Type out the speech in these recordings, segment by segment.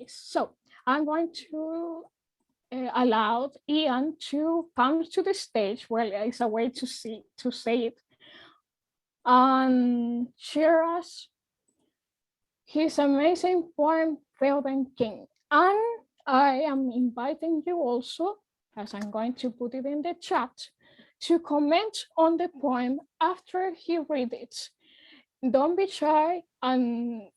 So I'm going to allow Ian to come to the stage. Well, it's a way to say it, and share us his amazing poem, Theoden King. And I am inviting you also, as I'm going to put it in the chat, to comment on the poem after he read it. Don't be shy. And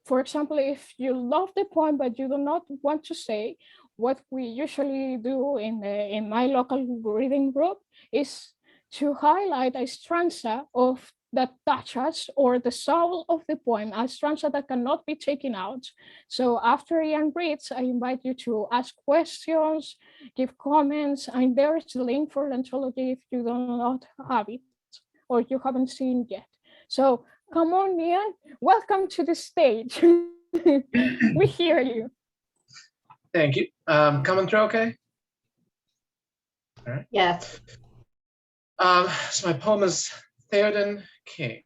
for example, if you love the poem but you do not want to say, what we usually do in my local reading group is to highlight a stanza of that touches or the soul of the poem, a stanza that cannot be taken out. So after Ian reads, I invite you to ask questions, give comments, and there is the link for the anthology if you do not have it or you haven't seen yet. So come on, Ian, welcome to the stage. We hear you. Thank you. Coming through okay? All right. Yes. So my poem is Theoden King.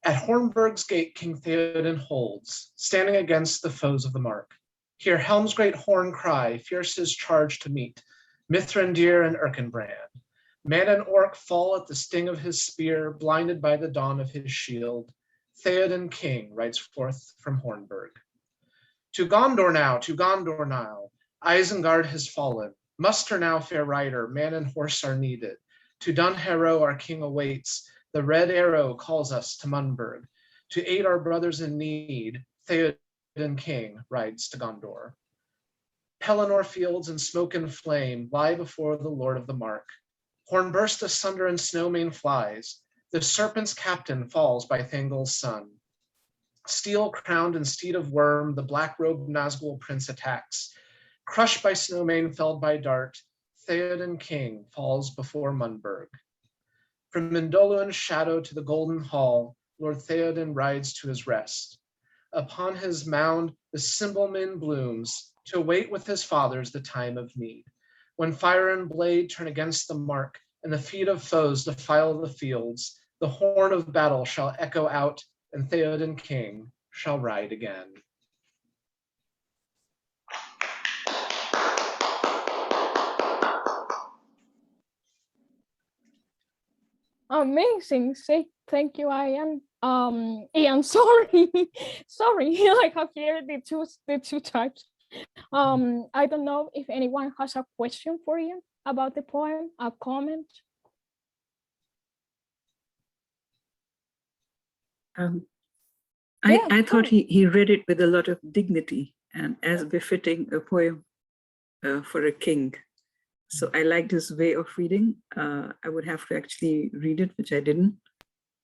At Hornburg's gate King Theoden holds, standing against the foes of the mark. Hear Helm's great horn cry, fierce his charge to meet, Mithrandir and Erkenbrand. Man and orc fall at the sting of his spear, blinded by the dawn of his shield. Theoden King rides forth from Hornburg. To Gondor now, Isengard has fallen. Muster now, fair rider, man and horse are needed. To Dunharrow our king awaits, the red arrow calls us to Munburg. To aid our brothers in need, Theoden King rides to Gondor. Pelennor fields and smoke and flame lie before the Lord of the Mark. Horn burst asunder and snowmane flies. The serpent's captain falls by Thangol's son. Steel-crowned and steed of worm, the black-robed Nazgul prince attacks. Crushed by snowmane, felled by dart, Theoden King falls before Munburg. From Mindoluan's shadow to the Golden Hall, Lord Theoden rides to his rest. Upon his mound the Cymbalmin blooms, to await with his fathers the time of need. When fire and blade turn against the mark, and the feet of foes defile the fields, the horn of battle shall echo out, and Theoden King shall ride again. Amazing. Say thank you, Ian. Ian, sorry. Sorry, I have here the two types. I don't know if anyone has a question for Ian about the poem, a comment. I thought he read it with a lot of dignity and as befitting a poem for a king. So I liked his way of reading. I would have to actually read it, which I didn't,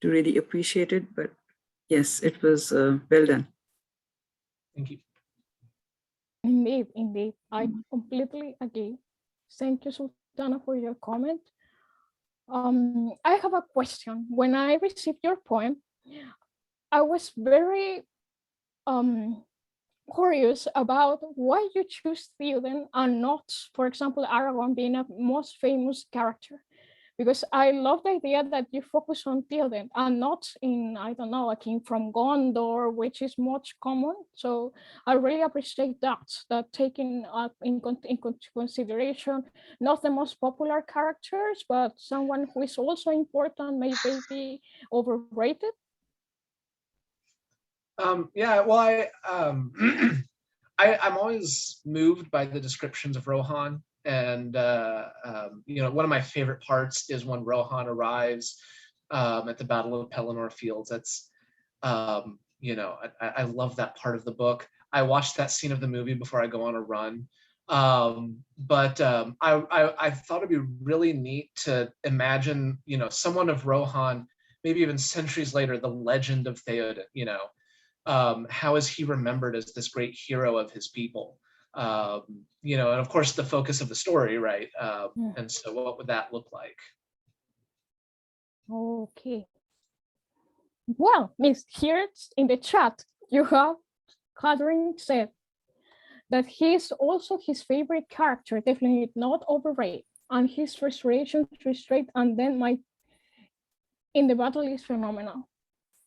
to really appreciate it. But yes, it was well done. Thank you. Indeed. I completely agree. Thank you, Sultana, for your comment. I have a question. When I received your poem, I was very curious about why you choose Theoden and not, for example, Aragorn being a most famous character. Because I love the idea that you focus on Theoden and not in, I don't know, a king from Gondor, which is much common. So I really appreciate that taking into consideration not the most popular characters, but someone who is also important, maybe overrated. Yeah, well, I'm always moved by the descriptions of Rohan. And, you know, one of my favorite parts is when Rohan arrives at the Battle of Pelennor Fields. That's, you know, I love that part of the book. I watched that scene of the movie before I go on a run. But I thought it'd be really neat to imagine, you know, someone of Rohan, maybe even centuries later, the legend of Theoden, you know. How is he remembered as this great hero of his people? You know, and of course the focus of the story, right? And so what would that look like? Okay. Well, Miss, here in the chat, you have Catherine said that he's also his favorite character, definitely not overrated, and his restoration to straight and then in the battle is phenomenal.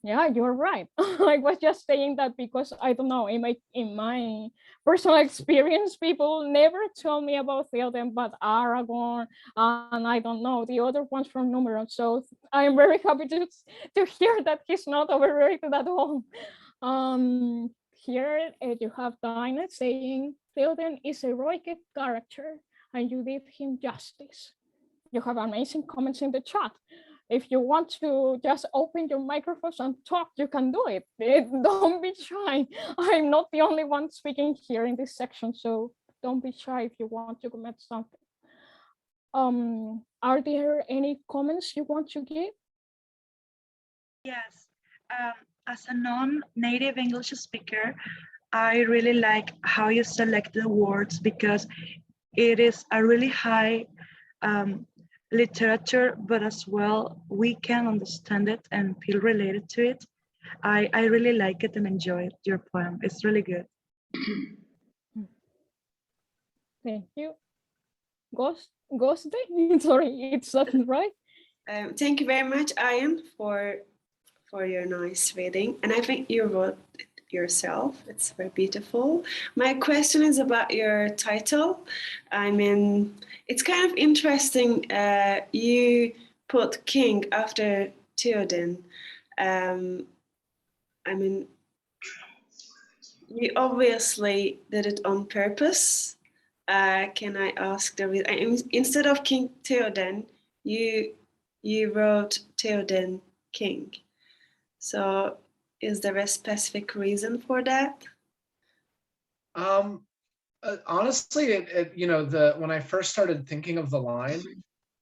Yeah, you're right. I was just saying that because I don't know, in my personal experience, people never told me about Theoden, but Aragorn, and I don't know the other ones from Numeron. So I'm very happy to hear that he's not overrated at all. Here you have Dinah saying Theoden is a heroic character, and you did him justice. You have amazing comments in the chat. If you want to just open your microphones and talk, you can do it. Don't be shy. I'm not the only one speaking here in this section, so don't be shy if you want to comment something. Are there any comments you want to give? Yes. As a non-native English speaker, I really like how you select the words because it is a really high literature, but as well, we can understand it and feel related to it. I really like it and enjoy your poem. It's really good. Thank you. Ghost Day? Sorry, it's not right. Thank you very much, Ian, for your nice reading. And I think you wrote it yourself. It's very beautiful. My question is about your title. I mean, it's kind of interesting. You put king after Theoden. I mean, you obviously did it on purpose. Can I ask the reason? Instead of King Theoden, you wrote Theoden king. So is there a specific reason for that? Honestly, when I first started thinking of the line,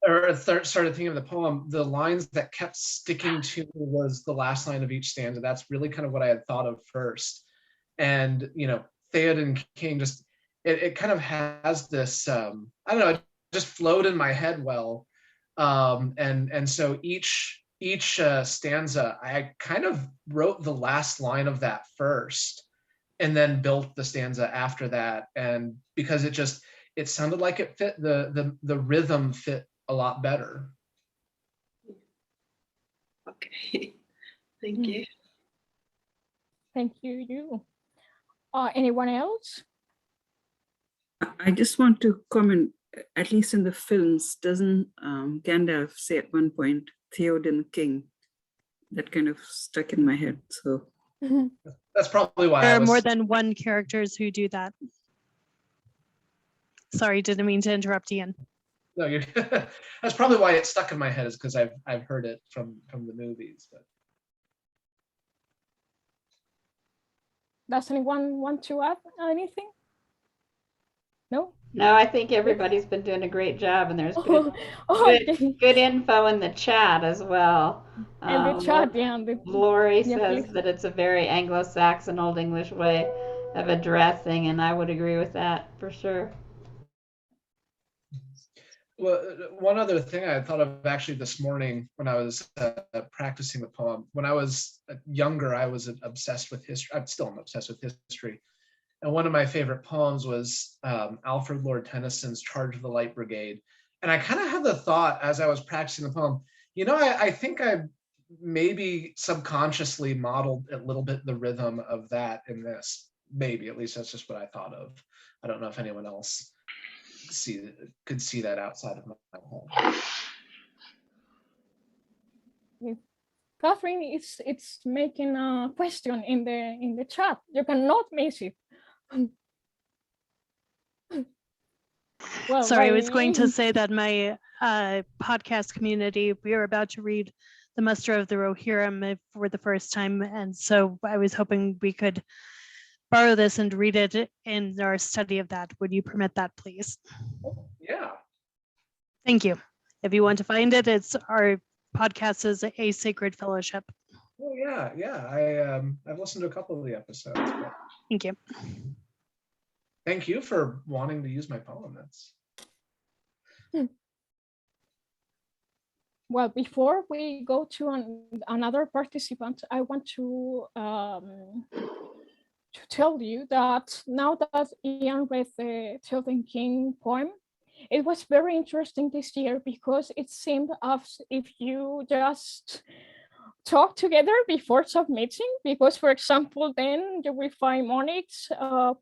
or started thinking of the poem, the lines that kept sticking to me was the last line of each stanza. That's really kind of what I had thought of first. And, Theoden King, just, it kind of has this, I don't know, it just flowed in my head well. And so each stanza, I kind of wrote the last line of that first and then built the stanza after that. And because it sounded like it fit, the rhythm fit a lot better. Okay, thank you. Thank you. Anyone else? I just want to comment, at least in the films, doesn't Gandalf say at one point, Theoden King? That kind of stuck in my head. So that's probably why there are more than one characters who do that. Sorry, didn't mean to interrupt, Ian. No, that's probably why it stuck in my head, is because I've heard it from the movies. But. Does anyone want to add anything? No? No, I think everybody's been doing a great job, and there's good, Okay. good info in the chat as well. In the chat, yeah. Lori yeah, says please. that it's a very Anglo-Saxon Old English way of addressing, and I would agree with that for sure. Well, one other thing I thought of actually this morning when I was practicing the poem, when I was younger, I was obsessed with history. I'm still obsessed with history. And one of my favorite poems was Alfred Lord Tennyson's Charge of the Light Brigade. And I kind of had the thought as I was practicing the poem, I think I maybe subconsciously modeled a little bit the rhythm of that in this. Maybe, at least that's just what I thought of. I don't know if anyone else could see that outside of my head. Yeah. Catherine, it's making a question in the chat. You cannot miss it. Well, sorry, I was going to say that my podcast community, we are about to read the Muster of the Rohirrim for the first time, and so I was hoping we could borrow this and read it in our study of that. Would you permit that, please? Yeah. Thank you. If you want to find it, it's our podcast is A Sacred Fellowship. Oh yeah. I've listened to a couple of the episodes. But Thank you. thank you for wanting to use my poem. That's. Well, before we go to another participant, I want to tell you that now that Ian read the Theoden King poem, it was very interesting this year because it seemed as if you just talk together before submitting, because, for example, then you will find Monique's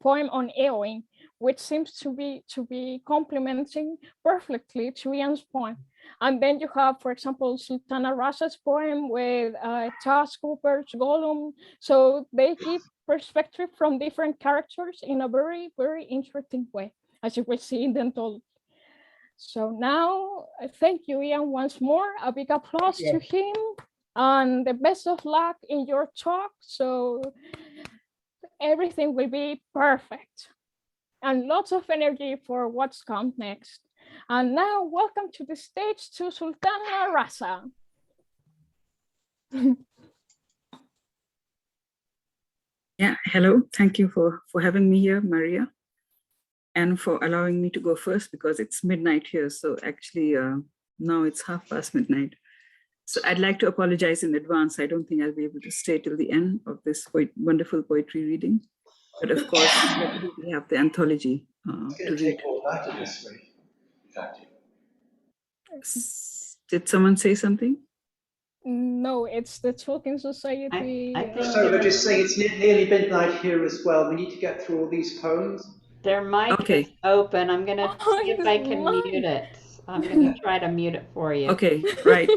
poem on Eowyn, which seems to be complementing perfectly to Ian's poem. And then you have, for example, Sultana Rasa's poem with Task Cooper's Gollum. So they give perspective from different characters in a very, very interesting way, as you will see in the anthology. So now, thank you, Ian, once more. A big applause to him, and the best of luck in your talk. So everything will be perfect, and lots of energy for what's come next. And now, welcome to the stage to Sultana Rasa. Yeah, hello. Thank you for having me here, Maria, and for allowing me to go first, because it's midnight here. So actually, now it's midnight. So I'd like to apologize in advance. I don't think I'll be able to stay till the end of this wonderful poetry reading. But of course, we have the anthology to read. Did someone say something? No, it's the Tolkien Society. I think So we're just saying it's nearly midnight here as well. We need to get through all these poems. their mic is open. I'm going to see if I can mute it. I'm going to try to mute it for you. Okay, right.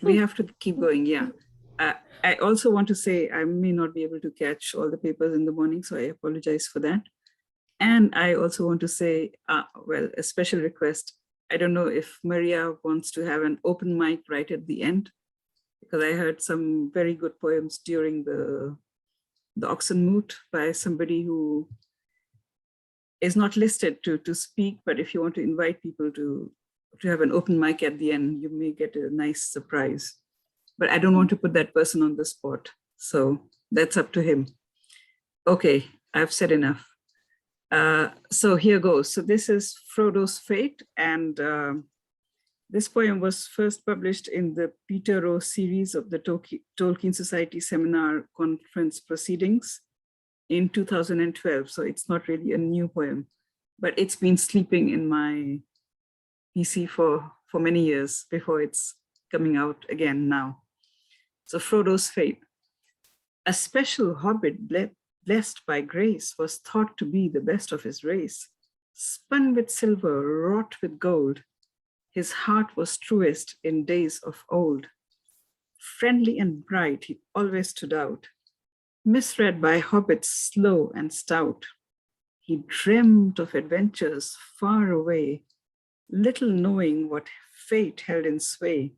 We have to keep going, yeah. I also want to say I may not be able to catch all the papers in the morning, so I apologize for that. And I also want to say, well, a special request. I don't know if Maria wants to have an open mic right at the end, because I heard some very good poems during the Oxonmoot by somebody who is not listed to speak, but if you want to invite people to have an open mic at the end, you may get a nice surprise. But I don't want to put that person on the spot, so that's up to him. Okay, I've said enough. So here goes. So this is Frodo's Fate, and this poem was first published in the Peter Rowe series of the Tolkien Society Seminar Conference Proceedings in 2012. So it's not really a new poem, but it's been sleeping in my PC for many years before it's coming out again now. So Frodo's Fate. A special hobbit blessed by grace was thought to be the best of his race. Spun with silver, wrought with gold, his heart was truest in days of old. Friendly and bright, he always stood out, misread by hobbits slow and stout. He dreamt of adventures far away, little knowing what fate held in sway.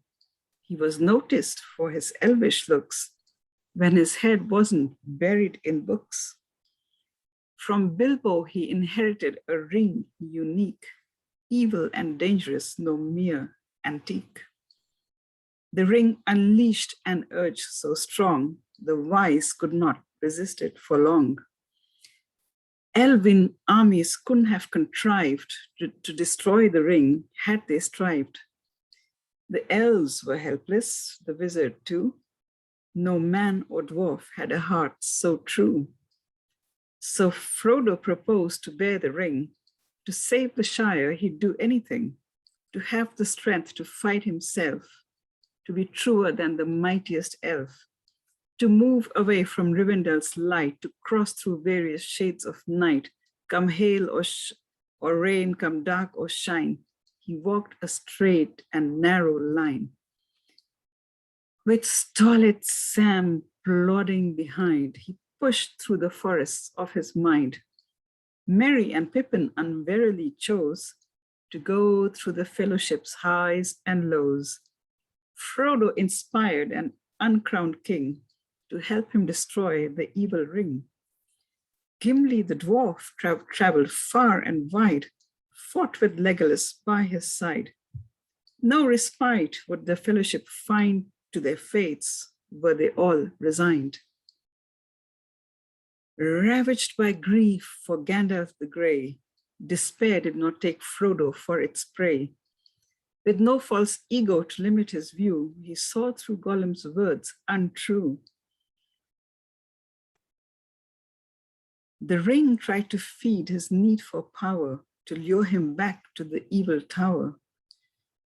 He was noticed for his elvish looks, when his head wasn't buried in books. From Bilbo he inherited a ring unique, evil and dangerous, no mere antique. The ring unleashed an urge so strong, the wise could not resist it for long. Elven armies couldn't have contrived to destroy the ring had they strived. The elves were helpless, the wizard too. No man or dwarf had a heart so true. So Frodo proposed to bear the ring. To save the Shire, he'd do anything. To have the strength to fight himself. To be truer than the mightiest elf. To move away from Rivendell's light. To cross through various shades of night. Come hail or rain, come dark or shine. He walked a straight and narrow line. With stolid Sam plodding behind, he pushed through the forests of his mind. Merry and Pippin unwarily chose to go through the fellowship's highs and lows. Frodo inspired an uncrowned king to help him destroy the evil ring. Gimli the dwarf traveled far and wide, fought with Legolas by his side. No respite would the fellowship find to their fates, were they all resigned. Ravaged by grief for Gandalf the Grey, despair did not take Frodo for its prey. With no false ego to limit his view, he saw through Gollum's words untrue. The ring tried to feed his need for power, to lure him back to the evil tower.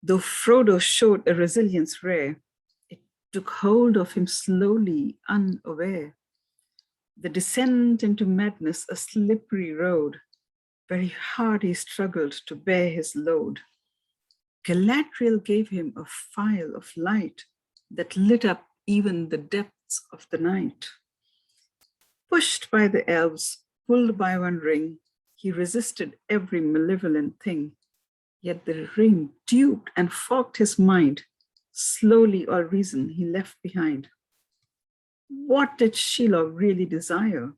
Though Frodo showed a resilience rare, it took hold of him slowly, unaware. The descent into madness, a slippery road. Very hard he struggled to bear his load. Galadriel gave him a file of light that lit up even the depths of the night. Pushed by the elves, pulled by one ring, he resisted every malevolent thing. Yet the ring duped and fogged his mind. Slowly all reason he left behind. What did Shelob really desire?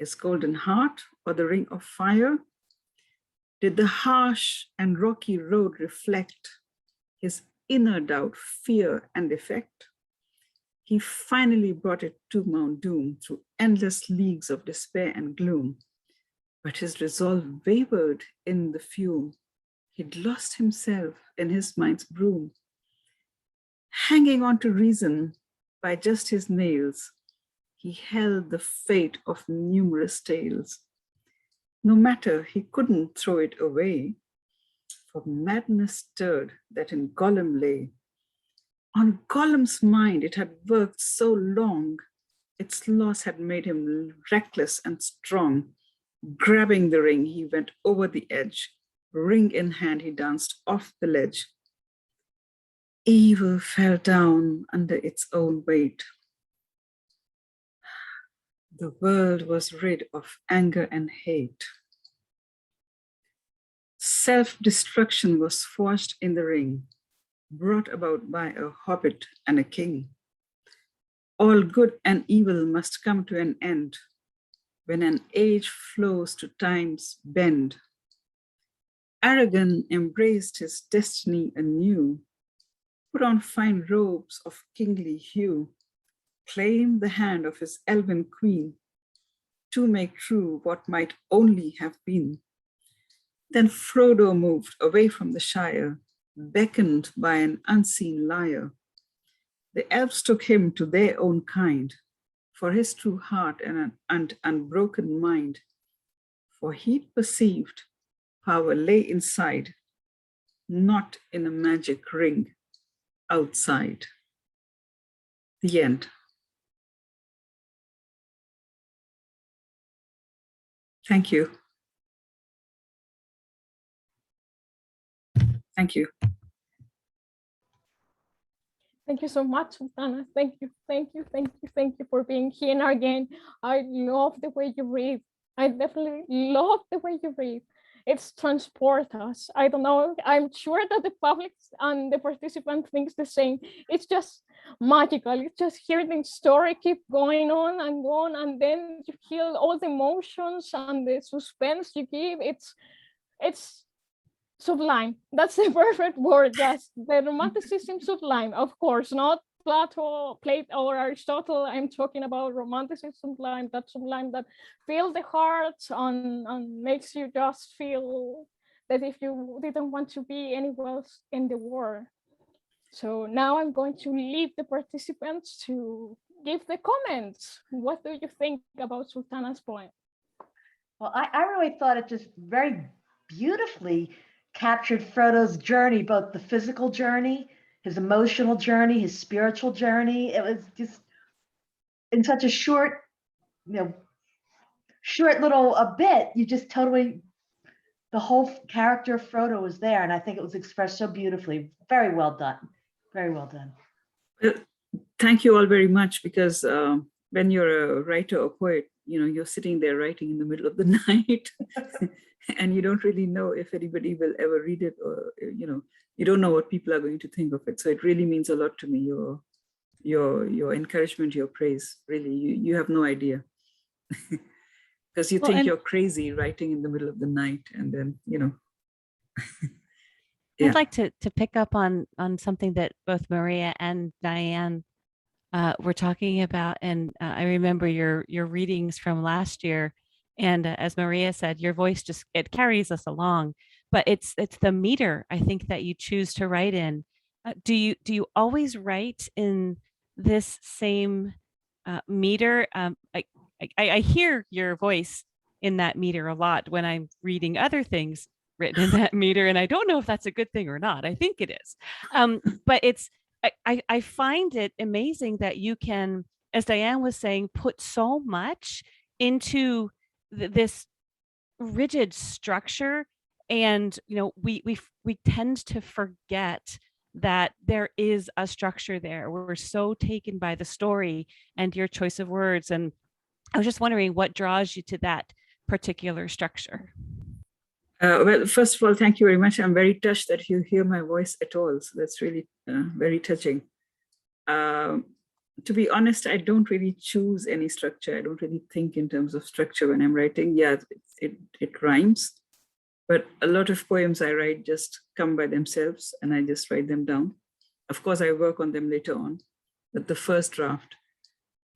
His golden heart or the ring of fire? Did the harsh and rocky road reflect his inner doubt, fear, and defect? He finally brought it to Mount Doom through endless leagues of despair and gloom. But his resolve wavered in the fume. He'd lost himself in his mind's broom. Hanging on to reason by just his nails, he held the fate of numerous tales. No matter, he couldn't throw it away, for madness stirred that in Gollum lay. On Gollum's mind it had worked so long, its loss had made him reckless and strong. Grabbing the ring, he went over the edge. Ring in hand, he danced off the ledge. Evil fell down under its own weight. The world was rid of anger and hate. Self-destruction was forged in the ring, brought about by a hobbit and a king. All good and evil must come to an end when an age flows to time's bend. Aragorn embraced his destiny anew, put on fine robes of kingly hue, claimed the hand of his elven queen to make true what might only have been. Then Frodo moved away from the Shire, beckoned by an unseen lyre. The elves took him to their own kind, for his true heart and an unbroken mind. For he perceived power lay inside, not in a magic ring outside. The end. Thank you. Thank you. Thank you so much, Sultana. Thank you, thank you, thank you, thank you for being here again. I love the way you read. I definitely love the way you read. It's transport us. I don't know. I'm sure that the public and the participant thinks the same. It's just magical. It's just hearing the story keep going on, and then you feel all the emotions and the suspense you give. It's sublime. That's the perfect word. Yes, the romanticism sublime. Of course, not Plato or Aristotle. I'm talking about romanticism sublime. That sublime that fills the heart and makes you just feel that if you didn't want to be anywhere else in the world. So now I'm going to leave the participants to give the comments. What do you think about Sultana's poem? Well, I really thought it just very beautifully captured Frodo's journey, both the physical journey, his emotional journey, his spiritual journey. It was just in such a short little bit, you just totally, the whole character of Frodo was there. And I think it was expressed so beautifully. Very well done. Very well done. Thank you all very much, because when you're a writer or poet, you're sitting there writing in the middle of the night and you don't really know if anybody will ever read it, or, you don't know what people are going to think of it. So it really means a lot to me, your encouragement, your praise. Really, you have no idea. Because you think you're crazy writing in the middle of the night, and then, yeah. I'd like to pick up on something that both Maria and Diane were talking about. And I remember your readings from last year. And as Maria said, your voice it carries us along. But it's the meter, I think, that you choose to write in. Do you always write in this same meter? I hear your voice in that meter a lot when I'm reading other things written in that meter, and I don't know if that's a good thing or not. I think it is, but I find it amazing that you can, as Diane was saying, put so much into this rigid structure. And, you know, we tend to forget that there is a structure there. We're so taken by the story and your choice of words. And I was just wondering what draws you to that particular structure. Well, first of all, thank you very much. I'm very touched that you hear my voice at all. So that's really very touching. To be honest, I don't really choose any structure. I don't really think in terms of structure when I'm writing. Yeah, it rhymes, but a lot of poems I write just come by themselves and I just write them down. Of course, I work on them later on, but the first draft.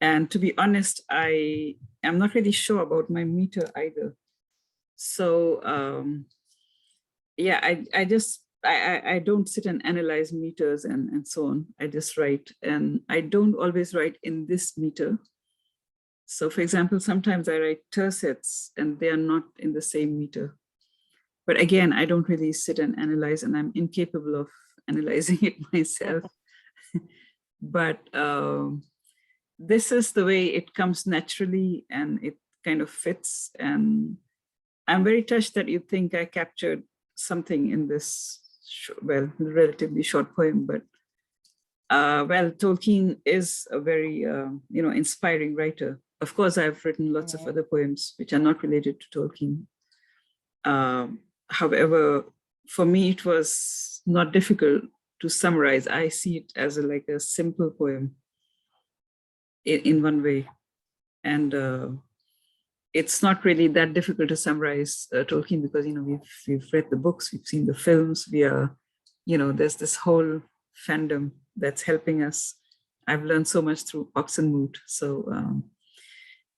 And to be honest, I am not really sure about my meter either. So yeah, I don't sit and analyze meters and so on. I just write, and I don't always write in this meter. So for example, sometimes I write tercets and they are not in the same meter. But again, I don't really sit and analyze, and I'm incapable of analyzing it myself. But this is the way it comes naturally and it kind of fits. And I'm very touched that you think I captured something in this, well, relatively short poem, but well, Tolkien is a very, inspiring writer. Of course, I've written lots of other poems which are not related to Tolkien. However, for me, it was not difficult to summarize. I see it as like a simple poem in one way. And it's not really that difficult to summarize Tolkien because, you know, we've read the books, we've seen the films, we are, you know, there's this whole fandom that's helping us. I've learned so much through Oxonmoot. So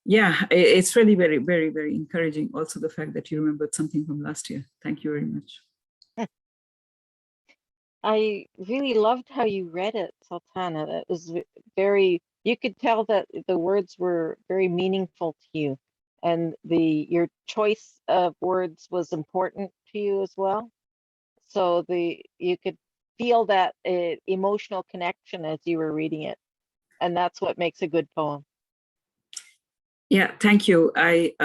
yeah, it's really very, very, very encouraging. Also the fact that you remembered something from last year. Thank you very much. I really loved how you read it, Sultana. That was very, you could tell that the words were very meaningful to you, and your choice of words was important to you as well. So you could feel that emotional connection as you were reading it, and that's what makes a good poem. Yeah, thank you. I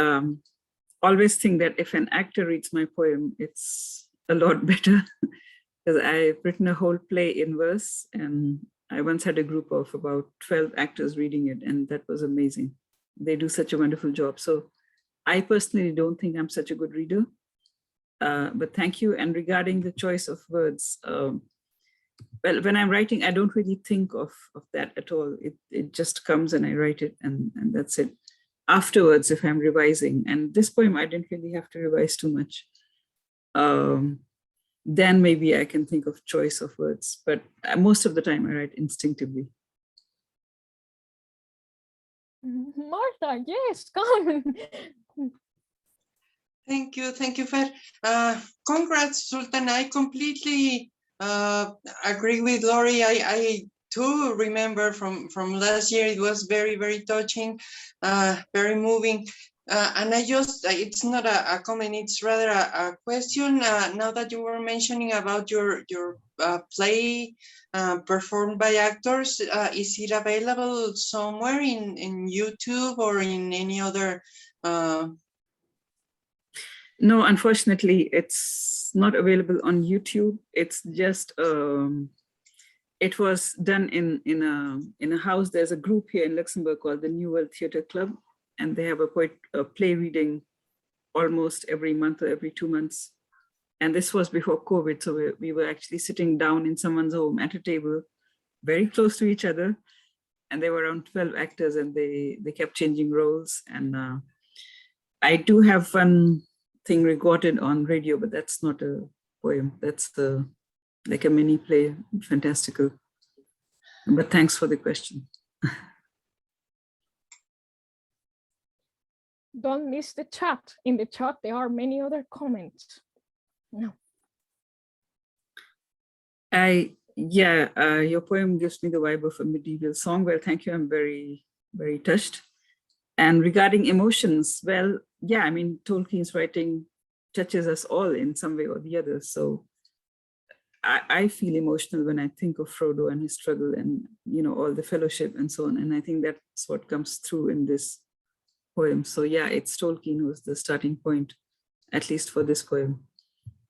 always think that if an actor reads my poem, it's a lot better. Because I've written a whole play in verse, and I once had a group of about 12 actors reading it, and that was amazing. They do such a wonderful job. So I personally don't think I'm such a good reader, but thank you. And regarding the choice of words, well, when I'm writing, I don't really think of that at all. It just comes and I write it, and that's it. Afterwards, if I'm revising, and this poem, I didn't really have to revise too much. Then maybe I can think of choice of words, but most of the time I write instinctively. Martha, yes, come. Thank you, Fer. Congrats, Sultan. I completely agree with Lori. I too remember from last year. It was very, very touching, very moving. And it's not a comment, it's rather a question. Now that you were mentioning about your play performed by actors, is it available somewhere in YouTube or in any other? No, unfortunately, it's not available on YouTube. It's just, it was done in a house. There's a group here in Luxembourg called the New World Theatre Club. And they have a play reading almost every month or every 2 months. And this was before COVID. So we were actually sitting down in someone's home at a table, very close to each other. And there were around 12 actors, and they kept changing roles. And I do have one thing recorded on radio, but that's not a poem. That's like a mini play, fantastical. But thanks for the question. Don't miss the chat. In the chat, there are many other comments. No. Your poem gives me the vibe of a medieval song. Well, thank you. I'm very, very touched. And regarding emotions, well, yeah, I mean, Tolkien's writing touches us all in some way or the other. So I feel emotional when I think of Frodo and his struggle and, you know, all the fellowship and so on. And I think that's what comes through in this poem. So yeah, it's Tolkien who's the starting point, at least for this poem,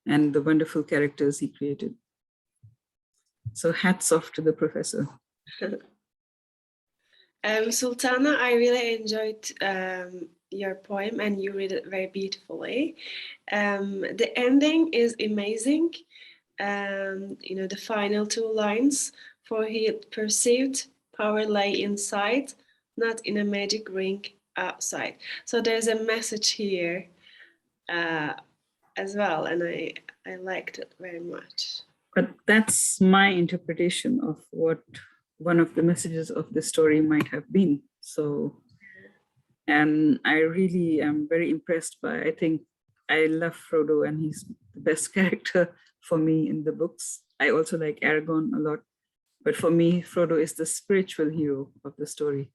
and the wonderful characters he created. So hats off to the professor. Sultana, I really enjoyed your poem and you read it very beautifully. The ending is amazing. You know, the final two lines, for he had perceived power lay inside, not in a magic ring outside. So there's a message here as well, and I liked it very much. But that's my interpretation of what one of the messages of the story might have been. So, and I really am very impressed by, I think I love Frodo and he's the best character for me in the books. I also like Aragorn a lot, but for me, Frodo is the spiritual hero of the story.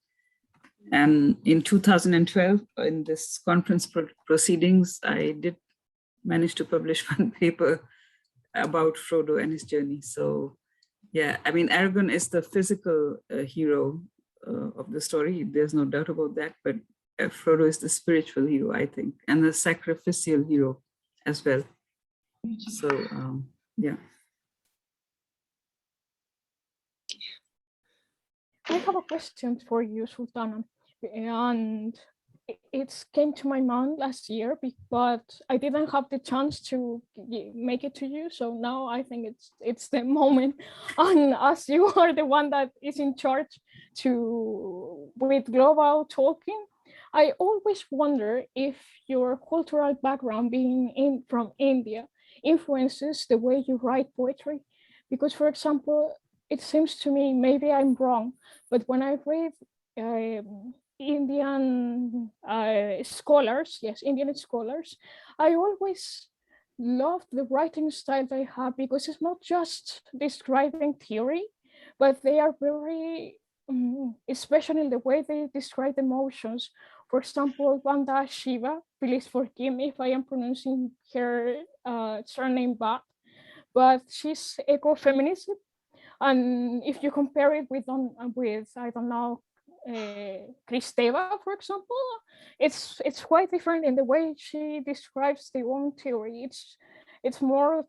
And in 2012, in this conference proceedings, I did manage to publish one paper about Frodo and his journey. So yeah, I mean, Aragorn is the physical hero of the story. There's no doubt about that, but Frodo is the spiritual hero, I think, and the sacrificial hero as well. So yeah. I have a question for you, Sultana, and it came to my mind last year, but I didn't have the chance to make it to you. So now I think it's the moment, and as you are the one that is in charge with Global Tolkien, I always wonder if your cultural background being from India influences the way you write poetry. Because, for example, it seems to me, maybe I'm wrong, but when I read Indian scholars, Indian scholars, I always love the writing style they have, because it's not just describing theory, but they are very, especially in the way they describe emotions. For example, Vanda Shiva, please forgive me if I am pronouncing her surname bad, but she's eco-feminist. And if you compare it with I don't know, Kristeva, for example, it's quite different in the way she describes the own theory. It's more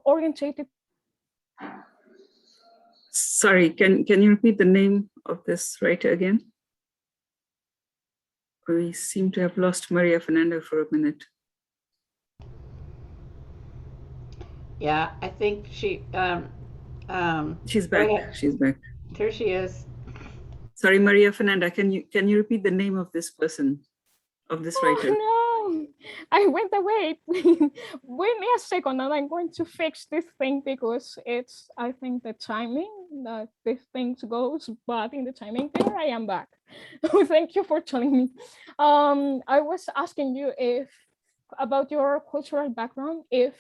orientated. Sorry, can you repeat the name of this writer again? We seem to have lost Maria Fernanda for a minute. Yeah, I think she. She's back. She's back. There she is. Sorry, Maria Fernanda. Can you repeat the name of this person, of this writer? No, I went away. Wait me a second, and I'm going to fix this thing, because I think the timing that this thing goes bad in the timing. There I am back. Thank you for telling me. I was asking you about your cultural background, if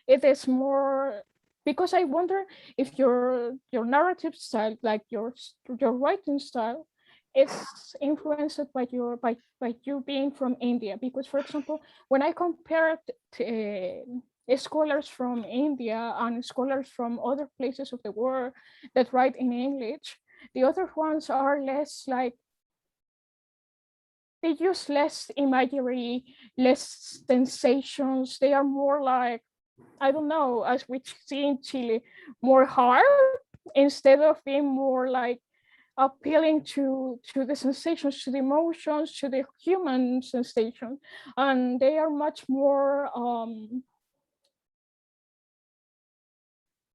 it is more, because I wonder if your narrative style, like your writing style, is influenced by you being from India. Because, for example, when I compare scholars from India and scholars from other places of the world that write in English, the other ones are less like, they use less imagery, less sensations. They are more like, I don't know, as we see in Chile, more hard, instead of being more like appealing to the sensations, to the emotions, to the human sensation. And they are much more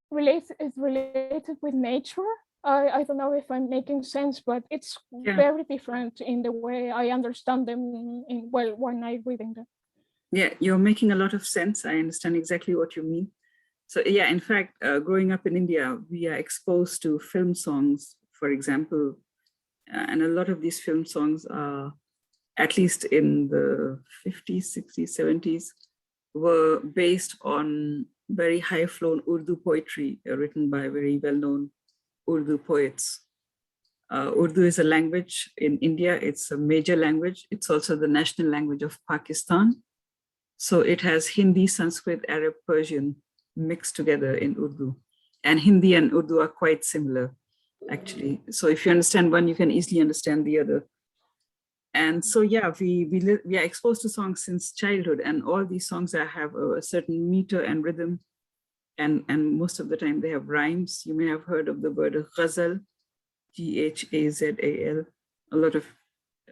related with nature. I don't know if I'm making sense, but it's very different in the way I understand them when I'm reading them. Yeah, you're making a lot of sense. I understand exactly what you mean. So yeah, in fact, growing up in India, we are exposed to film songs, for example, and a lot of these film songs are, at least in the 50s, 60s, 70s, were based on very high-flown Urdu poetry written by very well-known Urdu poets. Urdu is a language in India. It's a major language. It's also the national language of Pakistan. So it has Hindi, Sanskrit, Arab, Persian mixed together in Urdu. And Hindi and Urdu are quite similar, actually. So if you understand one, you can easily understand the other. And so, yeah, we are exposed to songs since childhood, and all these songs have a certain meter and rhythm. And most of the time they have rhymes. You may have heard of the word ghazal, Ghazal. A lot of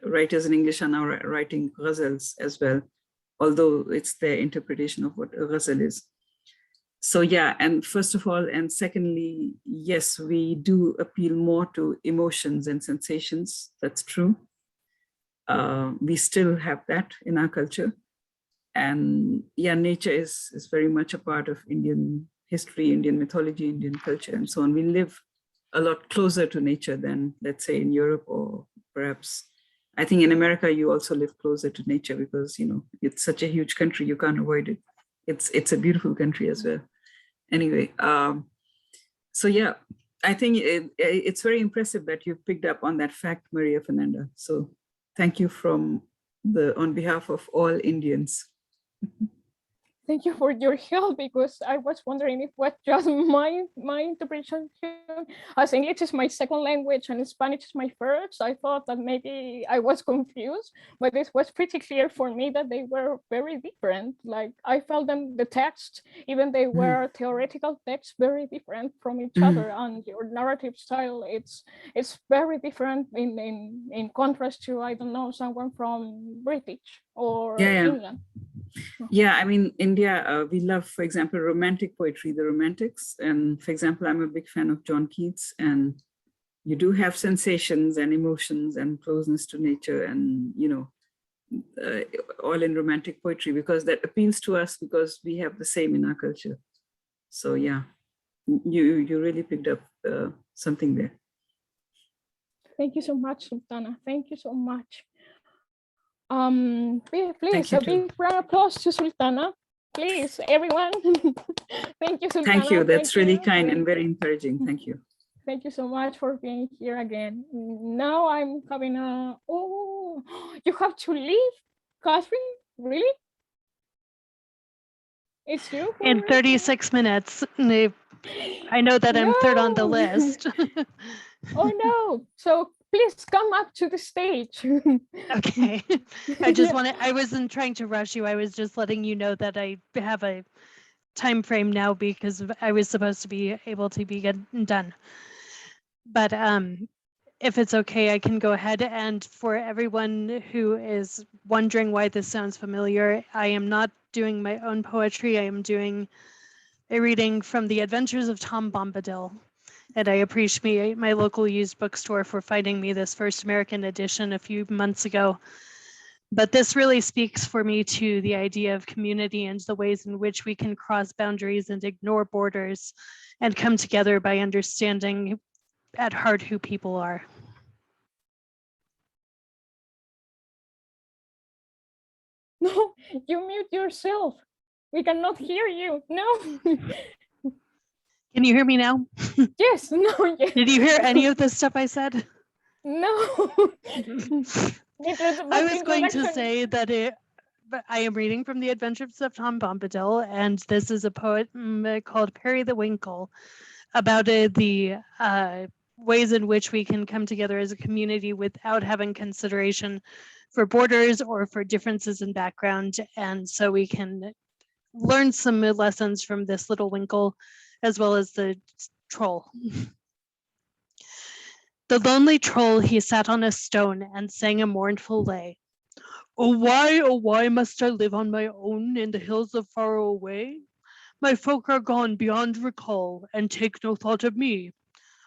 writers in English are now writing ghazals as well, although it's their interpretation of what a ghazal is. So yeah, and first of all, and secondly, yes, we do appeal more to emotions and sensations. That's true. We still have that in our culture. And yeah, nature is very much a part of Indian history, Indian mythology, Indian culture, and so on. We live a lot closer to nature than, let's say, in Europe, or perhaps, I think in America, you also live closer to nature because, you know, it's such a huge country, you can't avoid it. It's a beautiful country as well. Anyway, so yeah, I think it's very impressive that you've picked up on that fact, Maria Fernanda. So thank you on behalf of all Indians. Thank you for your help, because I was wondering if it was just my interpretation. As English is my second language and Spanish is my first, I thought that maybe I was confused, but it was pretty clear for me that they were very different. Like I felt them, the text, even they were theoretical texts, very different from each other, and your narrative style, it's very different in contrast to, I don't know, someone from British or England. Yeah, I mean, India, we love, for example, romantic poetry, the Romantics. And for example, I'm a big fan of John Keats, and you do have sensations and emotions and closeness to nature and, you know, all in romantic poetry, because that appeals to us because we have the same in our culture. So yeah, you really picked up something there. Thank you so much, Sultana. Thank you so much. Please, a big round of applause to Sultana. Please, everyone. Thank you, Sultana. Thank you. That's really kind and very encouraging. Thank you. Thank you so much for being here again. Now I'm having oh, you have to leave, Catherine? Really? It's you? In 36 minutes. I know that I'm third on the list. Oh no. So please come up to the stage. Okay. I wasn't trying to rush you. I was just letting you know that I have a time frame now because I was supposed to be able to be done. But if it's okay, I can go ahead. And for everyone who is wondering why this sounds familiar, I am not doing my own poetry. I am doing a reading from The Adventures of Tom Bombadil. And I appreciate my local used bookstore for finding me this first American edition a few months ago. But this really speaks for me to the idea of community and the ways in which we can cross boundaries and ignore borders and come together by understanding at heart who people are. No, you mute yourself. We cannot hear you. No. Can you hear me now? Yes, no, yes. Did you hear any of the stuff I said? No. I was going to say that I am reading from The Adventures of Tom Bombadil, and this is a poem called Perry the Winkle about the ways in which we can come together as a community without having consideration for borders or for differences in background. And so we can learn some lessons from this little Winkle, as well as the troll. The lonely troll, he sat on a stone and sang a mournful lay. Oh why must I live on my own in the hills of far away? My folk are gone beyond recall and take no thought of me.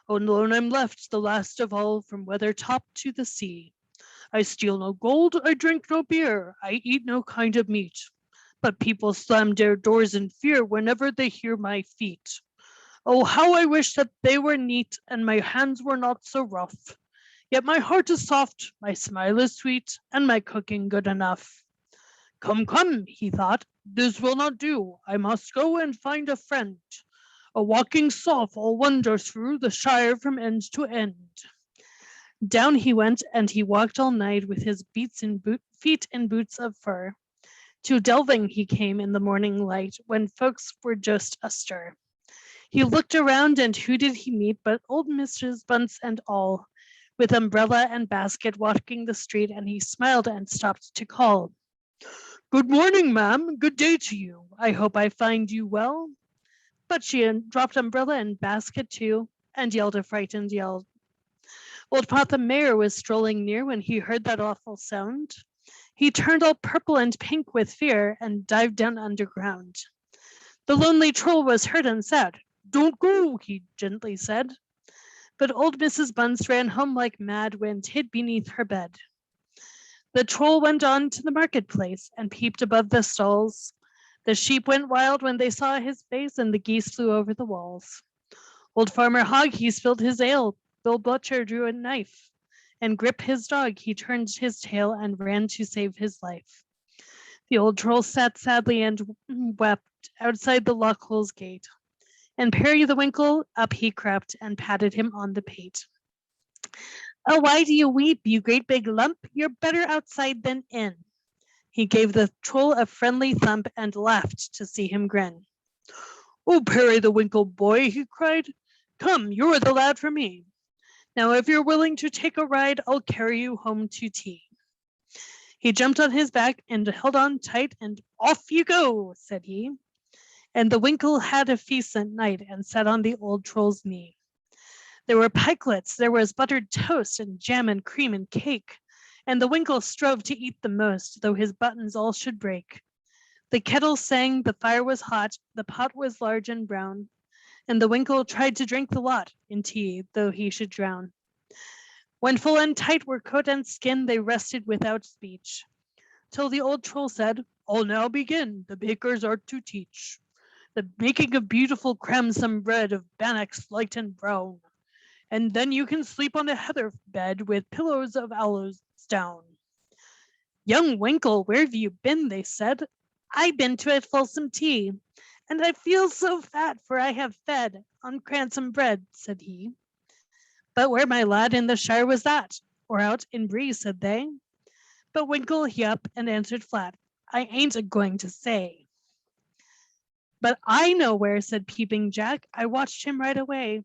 Alone I'm left, the last of all, from weather top to the sea. I steal no gold, I drink no beer, I eat no kind of meat. But people slam their doors in fear whenever they hear my feet. Oh, how I wish that they were neat and my hands were not so rough. Yet my heart is soft, my smile is sweet, and my cooking good enough. Come, come, he thought, this will not do. I must go and find a friend. A walking soph I'll wander through the shire from end to end. Down he went, and he walked all night with his feet in boots of fur, To delving he came in the morning light, when folks were just astir. He looked around, and who did he meet but old Mrs. Bunce and all, with umbrella and basket, walking the street, and he smiled and stopped to call. "Good morning, ma'am. Good day to you. I hope I find you well." But she dropped umbrella and basket too, and yelled a frightened yell. Old Popham Mayor was strolling near when he heard that awful sound. He turned all purple and pink with fear and dived down underground. The lonely troll was hurt and sad. "Don't go," he gently said. But old Mrs. Bunce ran home like mad and hid beneath her bed. The troll went on to the marketplace and peeped above the stalls. The sheep went wild when they saw his face, and the geese flew over the walls. Old Farmer Hog, he spilled his ale. Bill Butcher drew a knife, and Grip, his dog, he turned his tail and ran to save his life. The old troll sat sadly and wept outside the Lockhole's gate, and Perry the Winkle, up he crept and patted him on the pate. "Oh, why do you weep, you great big lump? You're better outside than in." He gave the troll a friendly thump and laughed to see him grin. "Oh, Perry the Winkle boy," he cried, "come, you're the lad for me. Now, if you're willing to take a ride, I'll carry you home to tea." He jumped on his back and held on tight, and "Off you go," said he. And the Winkle had a feast that night and sat on the old troll's knee. There were pikelets, there was buttered toast, and jam and cream and cake, and the Winkle strove to eat the most, though his buttons all should break. The kettle sang, the fire was hot, the pot was large and brown, and the Winkle tried to drink the lot in tea, though he should drown. When full and tight were coat and skin, they rested without speech, till the old troll said, "I'll now begin the baker's art to teach, the making of beautiful cramsome bread of bannocks light and brown, and then you can sleep on a heather bed with pillows of aloes down." "Young Winkle, where have you been?" they said. "I've been to a fulsome tea, and I feel so fat, for I have fed on cransome bread," said he. "But where, my lad, in the shire was that?" "Or out in Bree," said they. But Winkle he up and answered flat, "I ain't a-going to say." "But I know where," said Peeping Jack. "I watched him right away.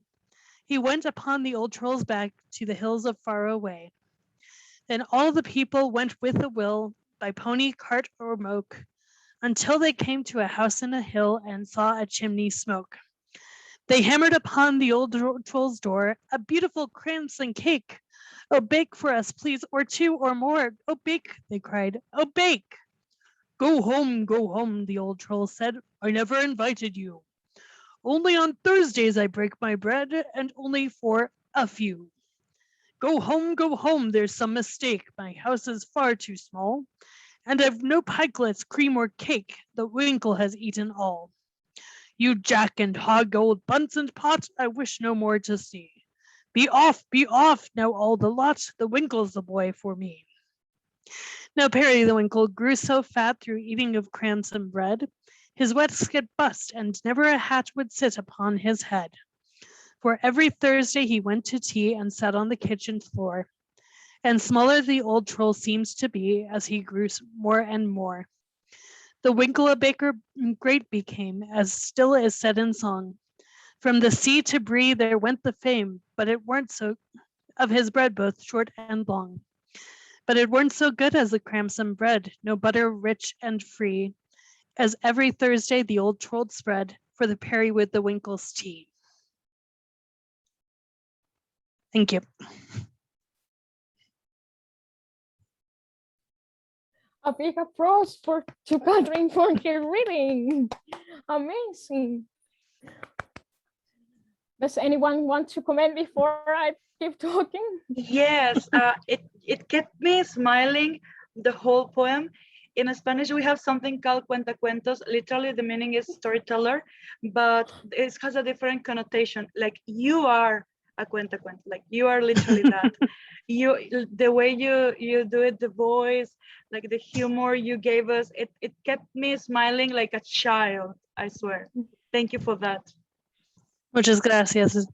He went upon the old troll's back to the hills of far away." Then all the people went with a will, by pony, cart, or moke, until they came to a house in a hill and saw a chimney smoke. They hammered upon the old troll's door, "A beautiful crimson cake! Oh, bake for us, please, or two or more. Oh, bake!" they cried. "Oh, bake!" Go home," the old troll said. "I never invited you. Only on Thursdays I break my bread, and only for a few. Go home, there's some mistake. My house is far too small, and I've no pikelets, cream, or cake. The Winkle has eaten all. You Jack and Hog, old Bunce and Pot, I wish no more to see. Be off, now all the lot. The Winkle's the boy for me." Now Perry the Winkle grew so fat through eating of cramsome bread, his waistcoat bust, and never a hat would sit upon his head. For every Thursday he went to tea and sat on the kitchen floor, and smaller the old troll seems to be as he grew more and more. The Winkle a baker great became, as still is said in song. From the sea to Bree there went the fame, but it weren't so of his bread both short and long. But it weren't so good as the cramsome bread, no butter rich and free, as every Thursday the old troll spread for the Perry with the Winkle's tea. Thank you. A big applause to Catherine for her reading. Amazing. Does anyone want to comment before I keep talking? Yes, it kept me smiling the whole poem. In Spanish, we have something called cuentacuentos. Literally, the meaning is storyteller, but it has a different connotation. Like you are a cuentacuento, like you are literally that. The way you do it, the voice, like the humor you gave us, it kept me smiling like a child. I swear. Thank you for that. Muchas gracias.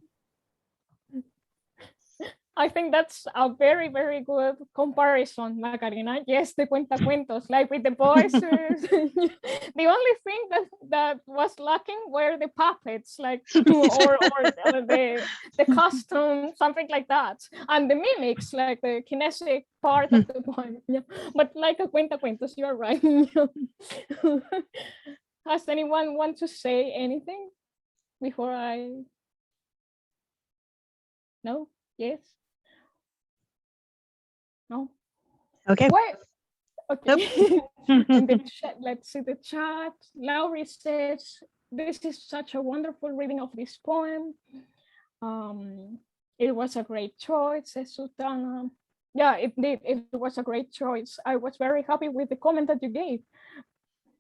I think that's a very, very good comparison, Macarena. Yes, the cuentacuentos, like with the voices. The only thing that was lacking were the puppets, like or the costume, something like that, and the mimics, like the kinetic part of the poem. Yeah. But like a cuentacuentos, you're right. Has anyone want to say anything before I? No? Yes? No? Okay. What? Okay. Nope. In the chat, let's see the chat. Laurie says, this is such a wonderful reading of this poem. It was a great choice, says Sultana. Yeah, it did. It was a great choice. I was very happy with the comment that you gave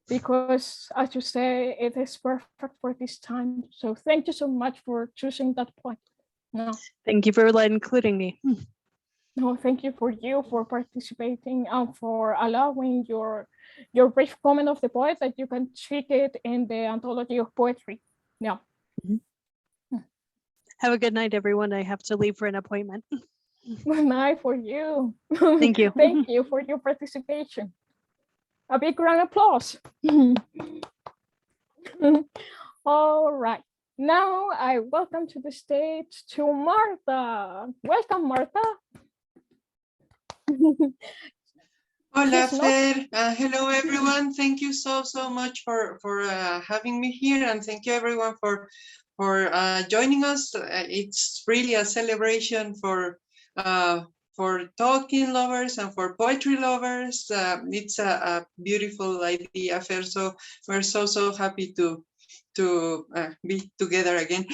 because, as you say, it is perfect for this time. So thank you so much for choosing that point. No. Thank you for including me. No, thank you for participating and for allowing your brief comment of the poet that you can check it in the Anthology of Poetry. Yeah. Have a good night, everyone. I have to leave for an appointment. Good night for you. Thank you. Thank you for your participation. A big round of applause. All right. Now I welcome to the stage to Martha. Welcome, Martha. Hola, Fer. Hello, everyone. Thank you so much for having me here, and thank you everyone for joining us. It's really a celebration for Tolkien lovers and for poetry lovers. It's a beautiful idea, Fer. So we're so happy to be together again.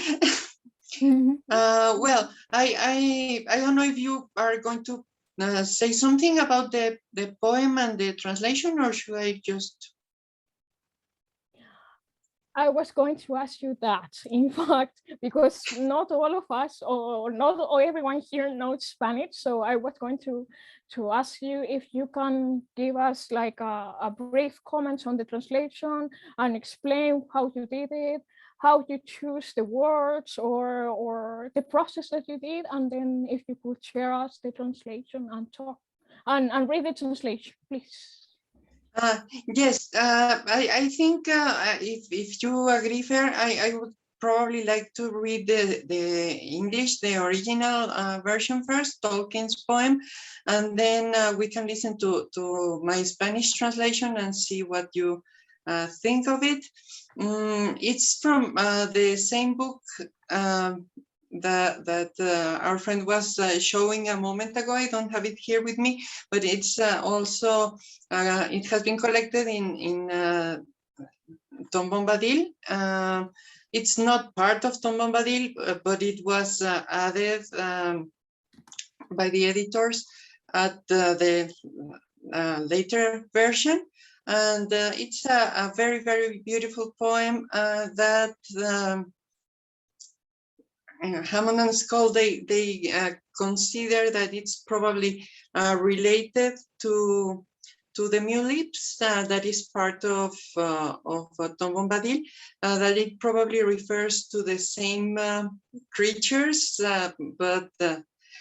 Well, I don't know if you are going to say something about the poem and the translation, or should I just? I was going to ask you that, in fact, because not all of us or not everyone here knows Spanish. So I was going to ask you if you can give us like a brief comment on the translation and explain how you did it, how you choose the words or the process that you did. And then if you could share us the translation and talk and read the translation, please. Yes, I think if you agree, Fer, I would probably like to read the English, the original version first, Tolkien's poem, and then we can listen to my Spanish translation and see what you think of it. It's from the same book that our friend was showing a moment ago. I don't have it here with me, but it's also, it has been collected in Tom Bombadil. It's not part of Tom Bombadil, but it was added by the editors at the later version. And it's a very beautiful poem that Hammond and Skull, they consider that it's probably related to the Mulips, that is part of Tom Bombadil, that it probably refers to the same creatures, but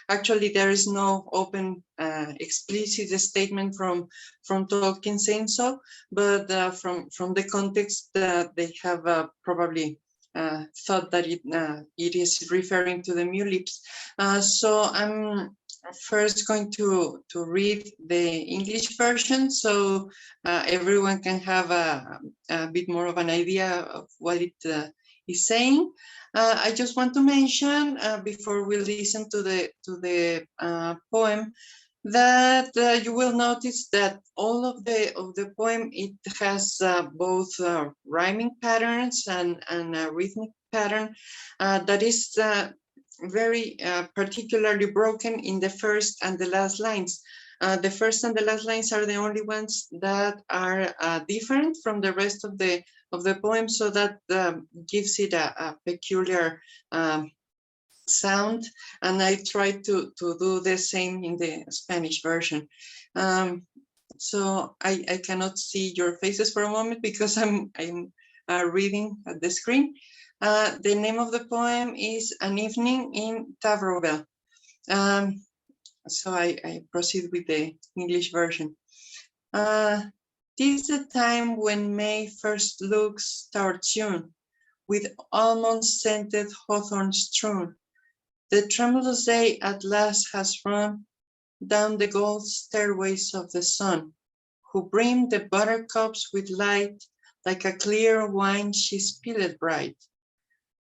actually there is no open explicit statement from Tolkien saying so, but from the context they have probably thought that it is referring to the Mulips. So I'm first going to read the English version so everyone can have a bit more of an idea of what it is saying. I just want to mention before we listen to the poem that you will notice that all of the poem, it has both rhyming patterns and a rhythmic pattern that is very particularly broken in the first and the last lines. The first and the last lines are the only ones that are different from the rest of the poem, so that gives it a peculiar sound, and I tried to do the same in the Spanish version. So I cannot see your faces for a moment because I'm reading at the screen. The name of the poem is An Evening in Tavrobel. So I proceed with the English version. "'Tis the time when May first looks towards June, with almond-scented hawthorn strewn. The tremulous day at last has run down the gold stairways of the sun, who brimmed the buttercups with light, like a clear wine she spilled bright.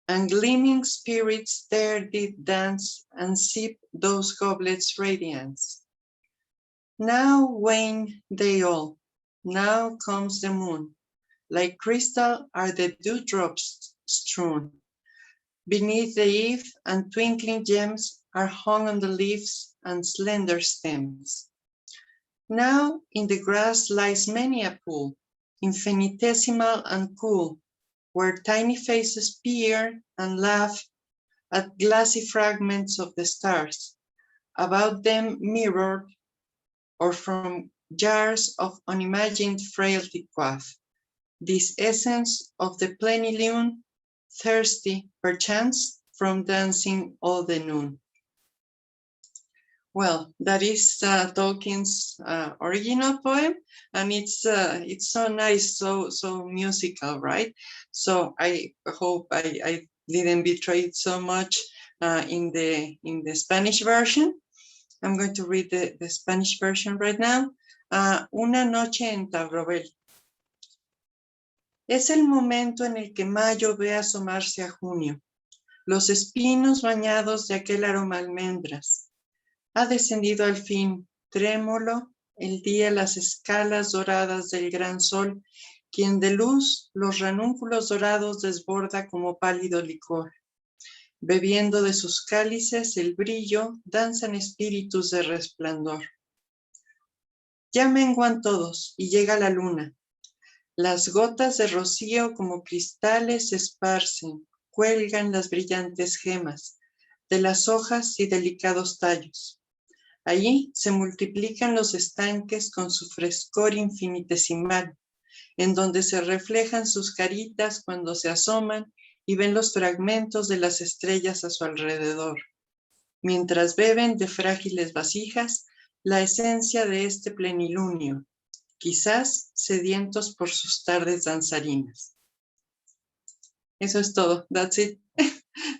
And gleaming spirits there did dance and sip those goblets' radiance. Now wane they all, now comes the moon, like crystal are the dewdrops strewn. Beneath the eave, and twinkling gems are hung on the leaves and slender stems. Now in the grass lies many a pool, infinitesimal and cool, where tiny faces peer and laugh at glassy fragments of the stars, about them mirrored, or from jars of unimagined frailty quaff, this essence of the plenilune, thirsty, perchance, from dancing all the noon." Well, that is Tolkien's original poem, and it's so nice, so musical, right? So I hope I didn't betray it so much in the Spanish version. I'm going to read the Spanish version right now. Una noche en Tabrobel. Es el momento en el que mayo ve asomarse a junio, los espinos bañados de aquel aroma a almendras. Ha descendido al fin, trémolo, el día las escalas doradas del gran sol, quien de luz los ranúnculos dorados desborda como pálido licor. Bebiendo de sus cálices el brillo, danzan espíritus de resplandor. Ya menguan todos y llega la luna. Las gotas de rocío como cristales se esparcen, cuelgan las brillantes gemas de las hojas y delicados tallos. Allí se multiplican los estanques con su frescor infinitesimal, en donde se reflejan sus caritas cuando se asoman y ven los fragmentos de las estrellas a su alrededor, mientras beben de frágiles vasijas la esencia de este plenilunio, quizás sedientos por sus tardes danzarinas. Eso es todo. That's it.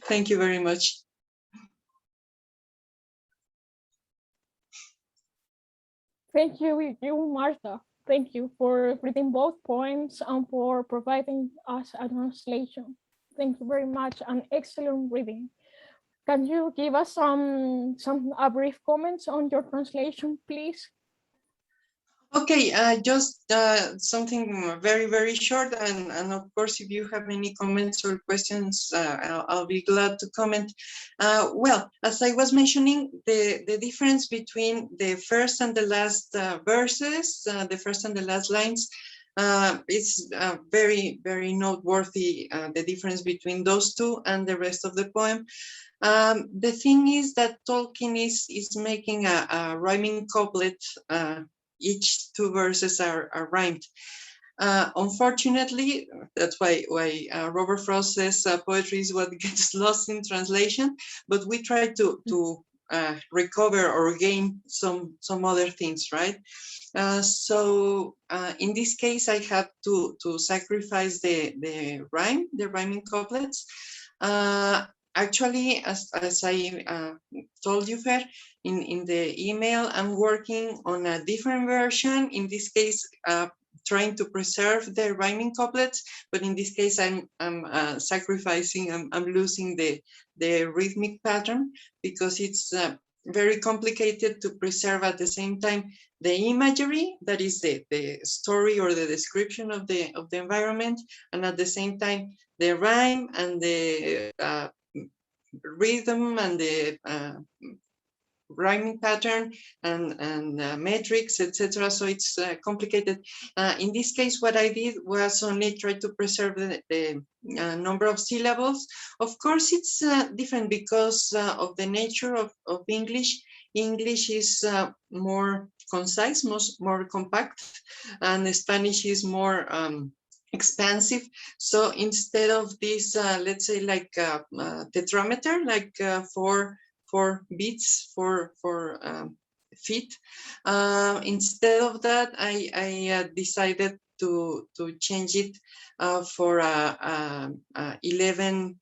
Thank you very much. Thank you, Martha. Thank you for reading both poems and for providing us a translation. Thank you very much. An excellent reading. Can you give us some brief comments on your translation, please? Okay, just something very, very short. And of course, if you have any comments or questions, I'll be glad to comment. Well, as I was mentioning, the difference between the first and the last verses, the first and the last lines, is very, very noteworthy, the difference between those two and the rest of the poem. The thing is that Tolkien is making a rhyming couplet. Each two verses are rhymed. Unfortunately, that's why Robert Frost says poetry is what gets lost in translation, but we try to recover or gain some other things, right? So in this case, I have to sacrifice the rhyming couplets. Actually, as I told you, Fer, in the email, I'm working on a different version. In this case, trying to preserve the rhyming couplets, but in this case, I'm sacrificing. I'm losing the rhythmic pattern because it's very complicated to preserve at the same time the imagery, that is the story or the description of the environment, and at the same time the rhyme and the rhythm and the rhyming pattern and metrics, etc. So it's complicated. In this case, what I did was only try to preserve the number of syllables. Of course, it's different because of the nature of English. English is more concise, more compact, and Spanish is more expansive. So instead of this, let's say like tetrameter, like 4 4 beats, four feet. Instead of that, I decided to change it for a 11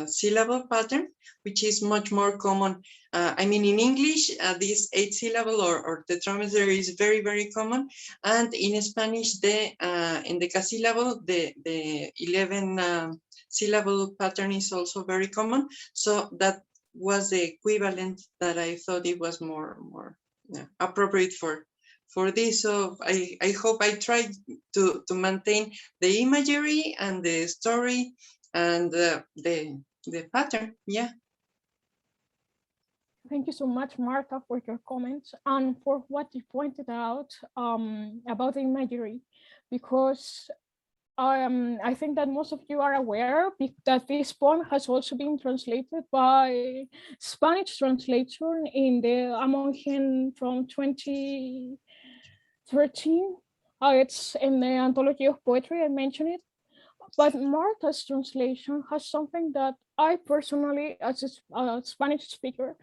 syllable pattern, which is much more common. I mean, in English, this 8 syllable or tetrameter is very, very common. And in Spanish, the endecasílable, the 11 syllable pattern is also very common. So that was the equivalent that I thought it was more appropriate for this. So I hope I tried to maintain the imagery and the story and the pattern. Yeah. Thank you so much, Martha, for your comments and for what you pointed out about the imagery, because I think that most of you are aware that this poem has also been translated by Spanish translation in the Amongen from 2013. It's in the Anthology of Poetry, I mentioned it. But Martha's translation has something that I personally, as a Spanish speaker,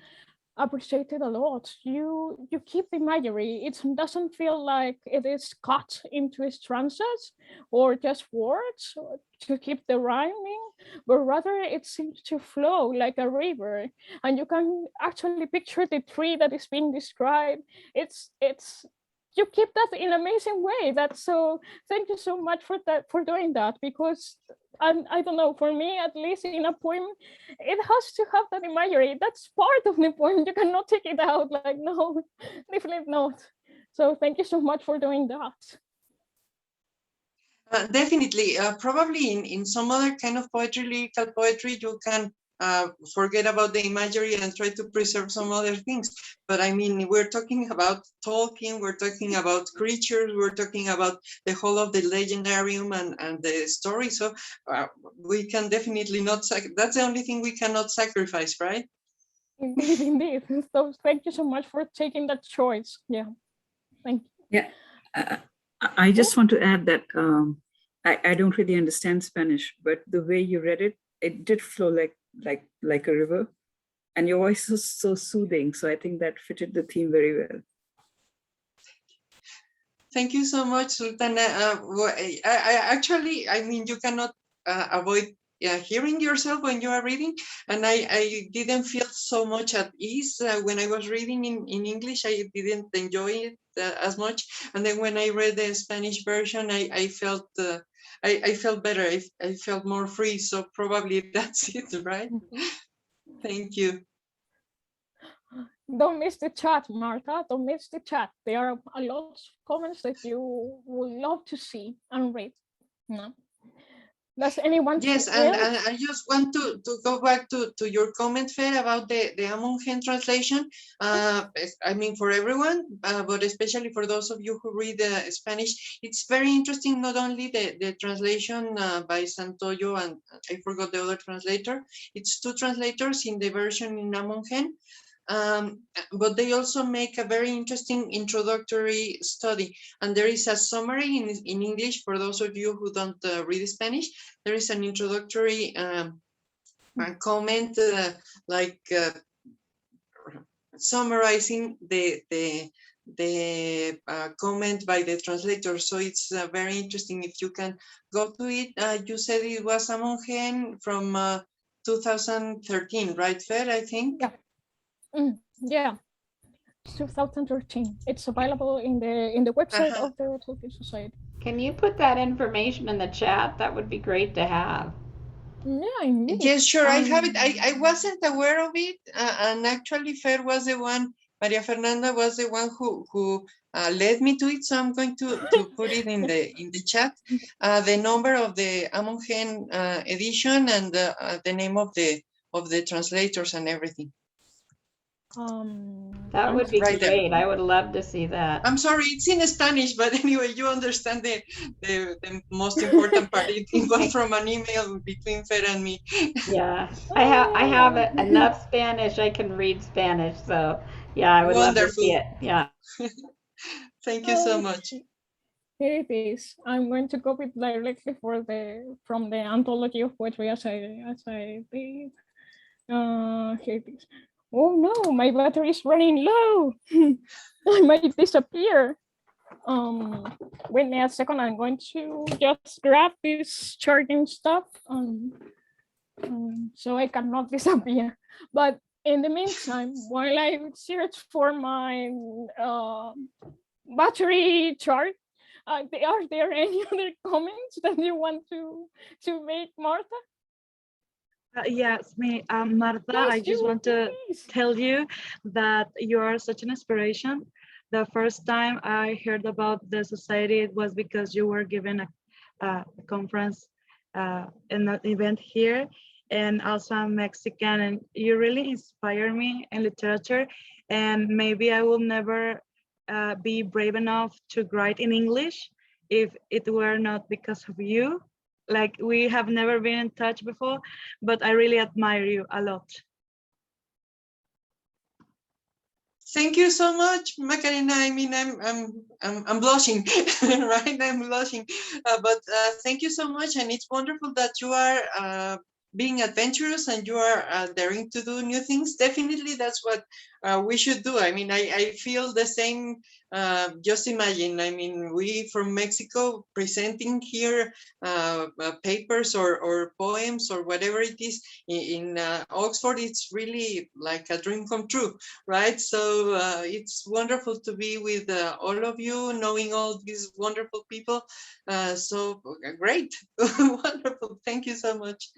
appreciated a lot. You keep the imagery. It doesn't feel like it is cut into stanzas or just words to keep the rhyming, but rather it seems to flow like a river, and you can actually picture the tree that is being described. It's you keep that in an amazing way. That's so. Thank you so much for that, for doing that, because I don't know, for me at least, in a poem it has to have that imagery. That's part of the poem. You cannot take it out. Like, no, definitely not. So thank you so much for doing that. Definitely. Probably in some other kind of poetry, lyrical poetry, you can forget about the imagery and try to preserve some other things. But I mean, we're talking about Tolkien, we're talking about creatures, we're talking about the whole of the legendarium and the story. So we can definitely not, that's the only thing we cannot sacrifice, right? Indeed, indeed. So thank you so much for taking that choice. Yeah, thank you. Yeah, I just want to add that I don't really understand Spanish, but the way you read it, it did flow like a river, and your voice is so soothing. So I think that fitted the theme very well. Thank you so much, Sultana. I mean, you cannot avoid hearing yourself when you are reading, and I didn't feel so much at ease when I was reading in English. I didn't enjoy it as much, and then when I read the Spanish version, I felt I felt better. I felt more free. So probably that's it, right? Thank you. Don't miss the chat, Martha. Don't miss the chat. There are a lot of comments that you would love to see and read. No. Does anyone Yes, and I just want to go back to your comment, Fer, about the Amongen translation. I mean, for everyone, but especially for those of you who read Spanish, it's very interesting, not only the translation by Santoyo and I forgot the other translator. It's 2 translators in the version in Amongen. But they also make a very interesting introductory study, and there is a summary in English for those of you who don't read Spanish. There is an introductory comment summarizing the comment by the translator. So it's very interesting if you can go to it. You said it was Amongen from 2013, right, Fer, I think? Yeah. Yeah, 2013. It's available in the website of the Tolkien Society. Can you put that information in the chat? That would be great to have. Yeah, indeed. Yes, sure. I have it. I wasn't aware of it, and actually, Fer was the one. Maria Fernanda was the one who led me to it. So I'm going to put it in the chat. The number of the Amongen edition and the name of the translators and everything. That would be right great. there. I would love to see that. I'm sorry, it's in Spanish, but anyway, you understand the most important part. It was from an email between Fer and me. Yeah, I have enough Spanish. I can read Spanish, so yeah, I would love to see it. Yeah. Thank you so much. Here it is. I'm going to copy it directly from the Anthology of Poetry as I did. Here it is. Oh no, my battery is running low. I might disappear. Wait me a second, I'm going to just grab this charging stuff so I cannot disappear. But in the meantime, while I search for my battery charge, are there any other comments that you want to make, Martha? Yes, Martha, Yes, I just want to tell you that you are such an inspiration. The first time I heard about the society, it was because you were given a conference in an event here, and also I'm Mexican, and you really inspire me in literature, and maybe I will never be brave enough to write in English if it were not because of you. Like, we have never been in touch before, but I really admire you a lot. Thank you so much, Macarena. I mean, I'm blushing, right? I'm blushing, but thank you so much, and it's wonderful that you are being adventurous and you are daring to do new things. Definitely, that's what we should do. I mean, I feel the same. Just imagine, I mean, we from Mexico presenting here papers or poems or whatever it is in Oxford, it's really like a dream come true, right? So it's wonderful to be with all of you, knowing all these wonderful people. So great, wonderful. Thank you so much.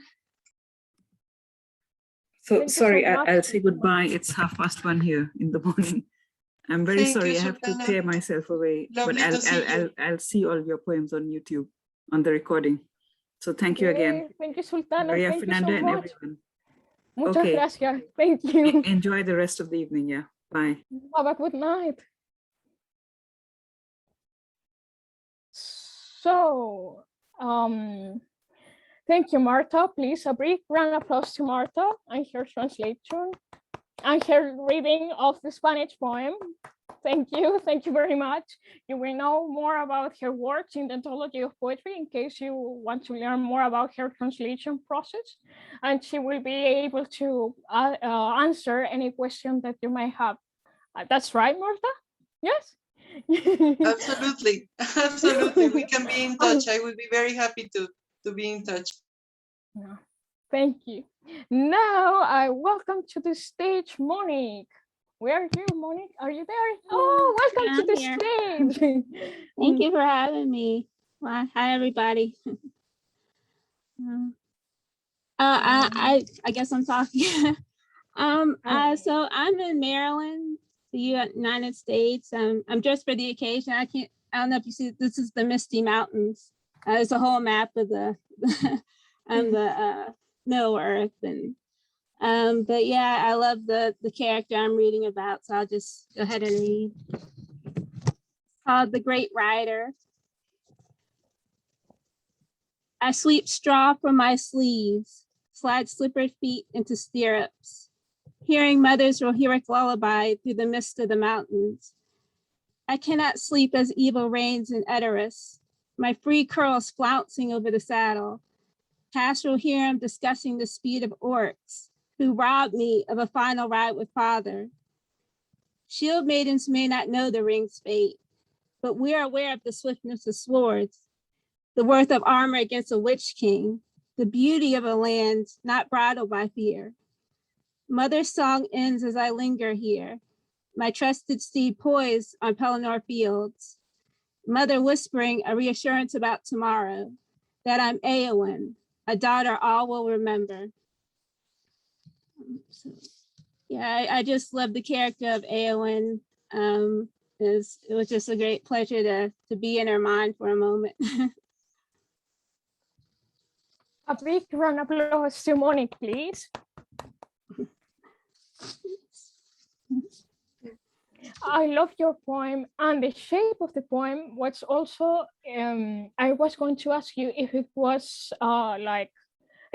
So sorry, I'll say goodbye. It's 1:30 here in the morning. I'm very Thank sorry. you, I have to Sultana. tear myself away, Lovely but to see you. I'll see all your poems on YouTube on the recording. So thank you again, Thank you, Sultana. Maria Thank Fernanda, you so and much. everyone. Muchas Okay. gracias. Thank you. Enjoy the rest of the evening. Yeah. Bye. Have a good night. So, thank you, Martha. Please, a brief round of applause to Martha and her translation and her reading of the Spanish poem. Thank you very much. You will know more about her works in the anthology of poetry in case you want to learn more about her translation process, and she will be able to answer any question that you may have. That's right, Martha? Yes? Absolutely, absolutely. We can be in touch. I would be very happy to be in touch. No, thank you. Now I welcome to the stage Monique. Where are you, Monique? Are you there? Oh, welcome to the stage. Thank you for having me. Well, hi, everybody. I guess I'm talking. So I'm in Maryland, the United States. I'm dressed for the occasion. I don't know if you see, this is the Misty Mountains. There's a whole map of the Middle Earth, and but yeah, I love the character I'm reading about, so I'll just go ahead and read. It's called The Great Rider. I sweep straw from my sleeves, slide slippered feet into stirrups, hearing mother's rohiric lullaby through the mist of the mountains. I cannot sleep as evil reigns in Edoras, my free curls flouncing over the saddle. Past Rohirrim discussing the speed of orcs, who robbed me of a final ride with father. Shield maidens may not know the ring's fate, but we are aware of the swiftness of swords, the worth of armor against a witch king, the beauty of a land not bridled by fear. Mother's song ends as I linger here, my trusted steed poised on Pelennor fields. Mother whispering a reassurance about tomorrow, that I'm Eowyn, a daughter all will remember. So, yeah, I just love the character of Eowyn. It was just a great pleasure to be in her mind for a moment. A big round of applause to Monique, please. I love your poem, and the shape of the poem was also, I was going to ask you if it was like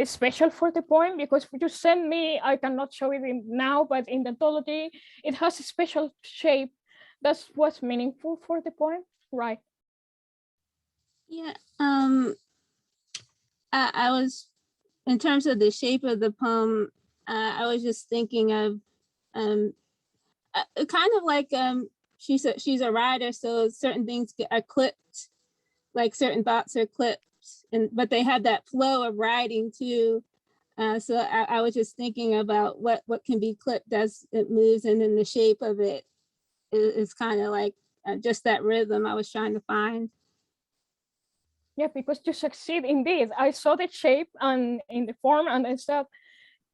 special for the poem, because you sent me, I cannot show it now, but in the anthology, it has a special shape. That's what's meaningful for the poem, right? Yeah, I was, in terms of the shape of the poem, I was just thinking of Kind of like she's a writer, so certain things are clipped, like certain thoughts are clipped, but they have that flow of writing too. So I was just thinking about what can be clipped as it moves, and then the shape of it is kind of like just that rhythm I was trying to find. Yeah, because you succeed indeed. I saw the shape and in the form, and I said,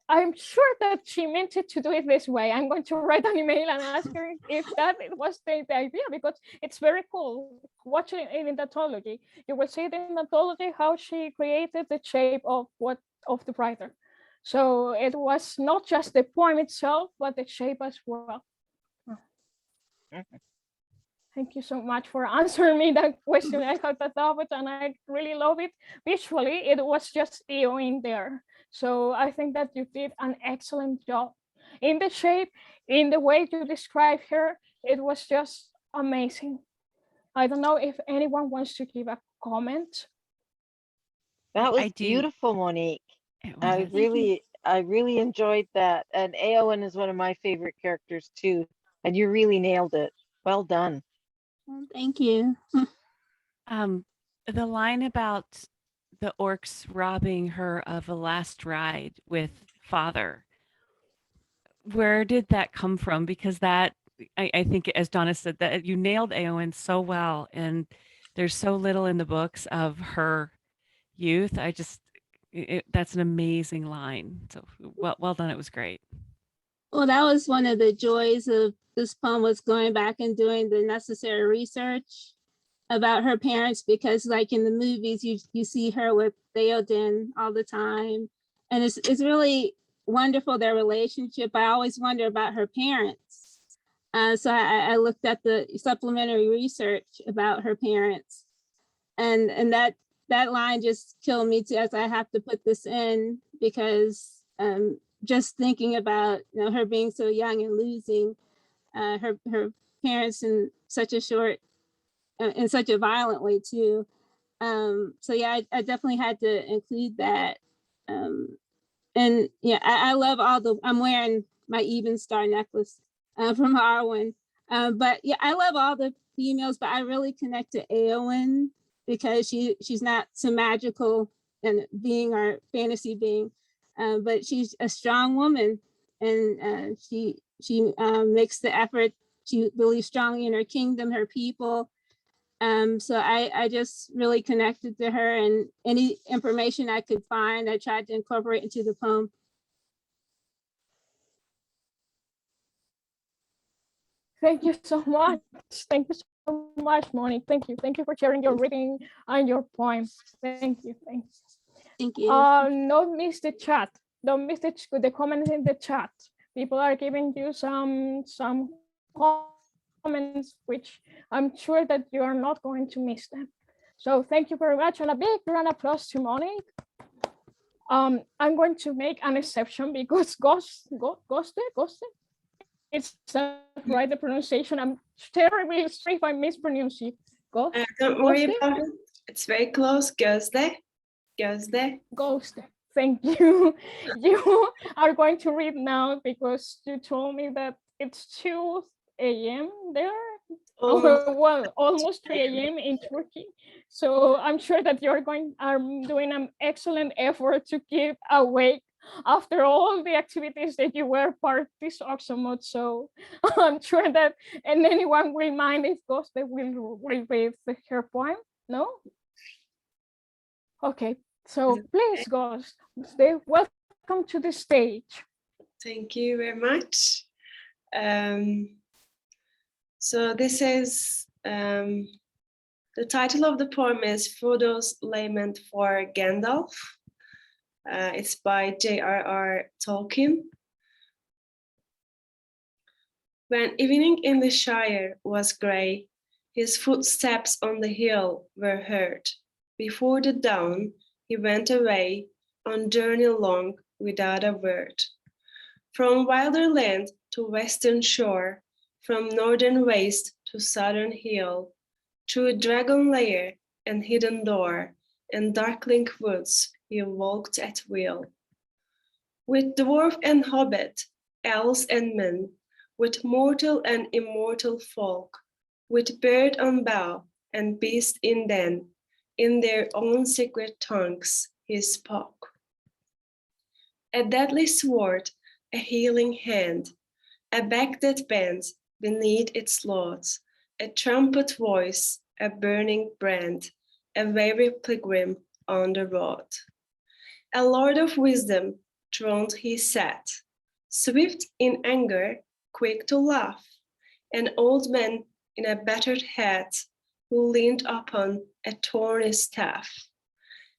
I'm sure that she meant it to do it this way. I'm going to write an email and ask her if that was the idea, because it's very cool watching it in the anthology. You will see it in the anthology how she created the shape of the writer. So it was not just the poem itself, but the shape as well. Thank you so much for answering me that question. I had that of it and I really love it. Visually, it was just EO in there. So I think that you did an excellent job. In the shape, in the way you describe her, it was just amazing. I don't know if anyone wants to give a comment. That was I do. beautiful, Monique. It I was. really enjoyed that. And Eowyn is one of my favorite characters too. And you really nailed it. Well done. Well, thank you. The line about the orcs robbing her of a last ride with father, where did that come from? Because that, I think, as Donna said, that you nailed Eowyn so well, and there's so little in the books of her youth. That's an amazing line. So well done. It was great. Well, that was one of the joys of this poem, was going back and doing the necessary research about her parents, because like in the movies, you see her with Theoden all the time. And it's really wonderful, their relationship. I always wonder about her parents. So I looked at the supplementary research about her parents, and that line just killed me too, as I have to put this in, because just thinking about her being so young and losing her parents in such a short, in such a violent way too. So yeah, I definitely had to include that. And yeah, I love I'm wearing my Even Star necklace from Harwin. But yeah, I love all the females, but I really connect to Eowyn because she's not so magical and being our fantasy being, but she's a strong woman, and she makes the effort. She believes strongly in her kingdom, her people. So I just really connected to her, and any information I could find, I tried to incorporate into the poem. Thank you so much. Thank you so much, Monique. Thank you. Thank you for sharing your reading and your poem. Thank you. Thanks. Thank you. Don't miss the chat. Don't miss the comments in the chat. People are giving you some comments, which I'm sure that you are not going to miss them. So thank you very much, and a big round of applause to Monique. I'm going to make an exception because Goste, it's right, the pronunciation. I'm terribly sorry if I mispronounce it. Don't worry about it. It's very close. Gözde. Thank you. You are going to read now because you told me that it's 2 a.m. there. Almost 3 a.m. in Turkey. So I'm sure that are doing an excellent effort to keep awake after all the activities that you were part of this Oxonmoot. So I'm sure that, and anyone will mind if Goste will read her poem, no? Okay, so please, Goste, welcome to the stage. Thank you very much. So this is, the title of the poem is Frodo's Lament for Gandalf. It's by J.R.R. Tolkien. When evening in the Shire was grey, his footsteps on the hill were heard. Before the dawn, he went away on journey long without a word. From wilder land to western shore, from northern waste to southern hill, through dragon lair and hidden door, and darkling woods he walked at will. With dwarf and hobbit elves and men, with mortal and immortal folk, with bird on bough and beast in den, in their own secret tongues he spoke. A deadly sword, a healing hand, a back that bends beneath its loads, a trumpet voice, a burning brand, a weary pilgrim on the road. A lord of wisdom, throned he sat, swift in anger, quick to laugh, an old man in a battered hat, who leaned upon a thorny staff.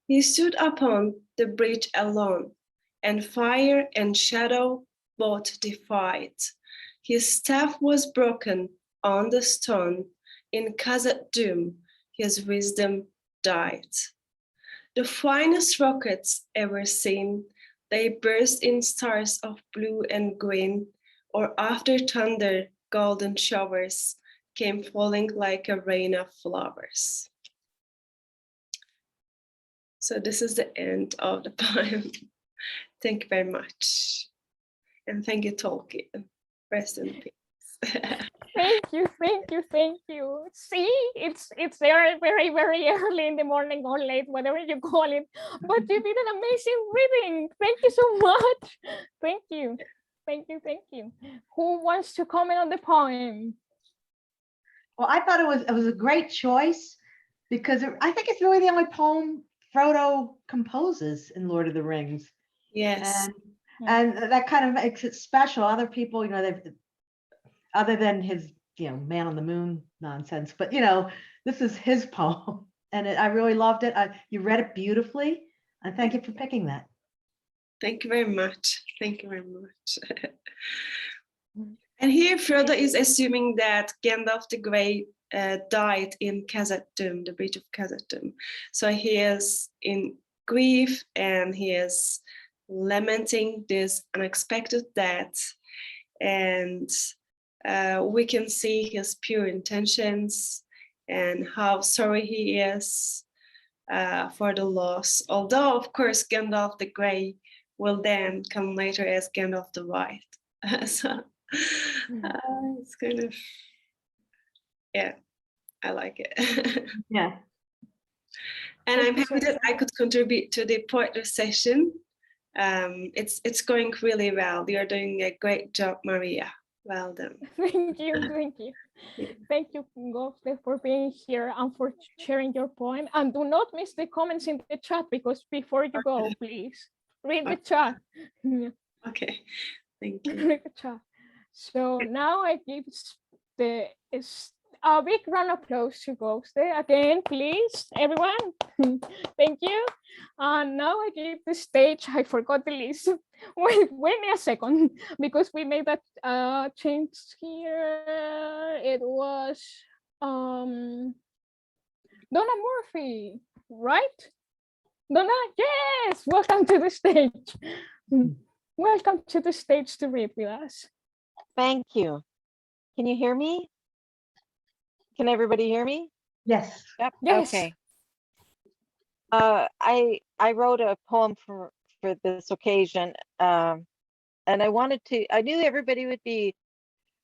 He stood upon the bridge alone, and fire and shadow both defied. His staff was broken on the stone, in Khazad-dûm his wisdom died. The finest rockets ever seen, they burst in stars of blue and green, or after thunder, golden showers came falling like a rain of flowers. So this is the end of the poem. Thank you very much. And thank you, Tolkien. Rest in peace. Thank you, thank you, thank you. See, it's very, very, very early in the morning or late, whatever you call it. But you did an amazing reading. Thank you so much. Thank you. Thank you, thank you. Who wants to comment on the poem? Well, I thought it was a great choice because I think it's really the only poem Frodo composes in Lord of the Rings. Yes. And that kind of makes it special. Other people, you know, they've, other than his, you know, man on the moon nonsense, but you know, this is his poem, and I really loved it. You read it beautifully, and thank you for picking that. Thank you very much. Thank you very much. And here Frodo is assuming that Gandalf the Grey died in Khazad-dûm, the Bridge of Khazad-dûm. So he is in grief and he is lamenting this unexpected death, and we can see his pure intentions and how sorry he is for the loss. Although, of course, Gandalf the Grey will then come later as Gandalf the White. So it's kind of, yeah, I like it. Yeah. And I'm happy that I could contribute to the poetry session. It's going really well. You're doing a great job, Maria. Well done. Thank you, thank you. Thank you, Gofte, for being here and for sharing your poem. And do not miss the comments in the chat, because before you go, please read the chat. Okay, thank you. Read the chat. So now I give a big round of applause to Gofte again, please, everyone. Thank you. And now I give the stage. I forgot the list. Wait me a second, because we made that change here. It was Donna Murphy, right? Donna, yes, welcome to the stage. Welcome to the stage to read with us. Thank you. Can you hear me? Can everybody hear me? Yes. Yep. Yes. Okay. I wrote a poem for this occasion, and I knew everybody would be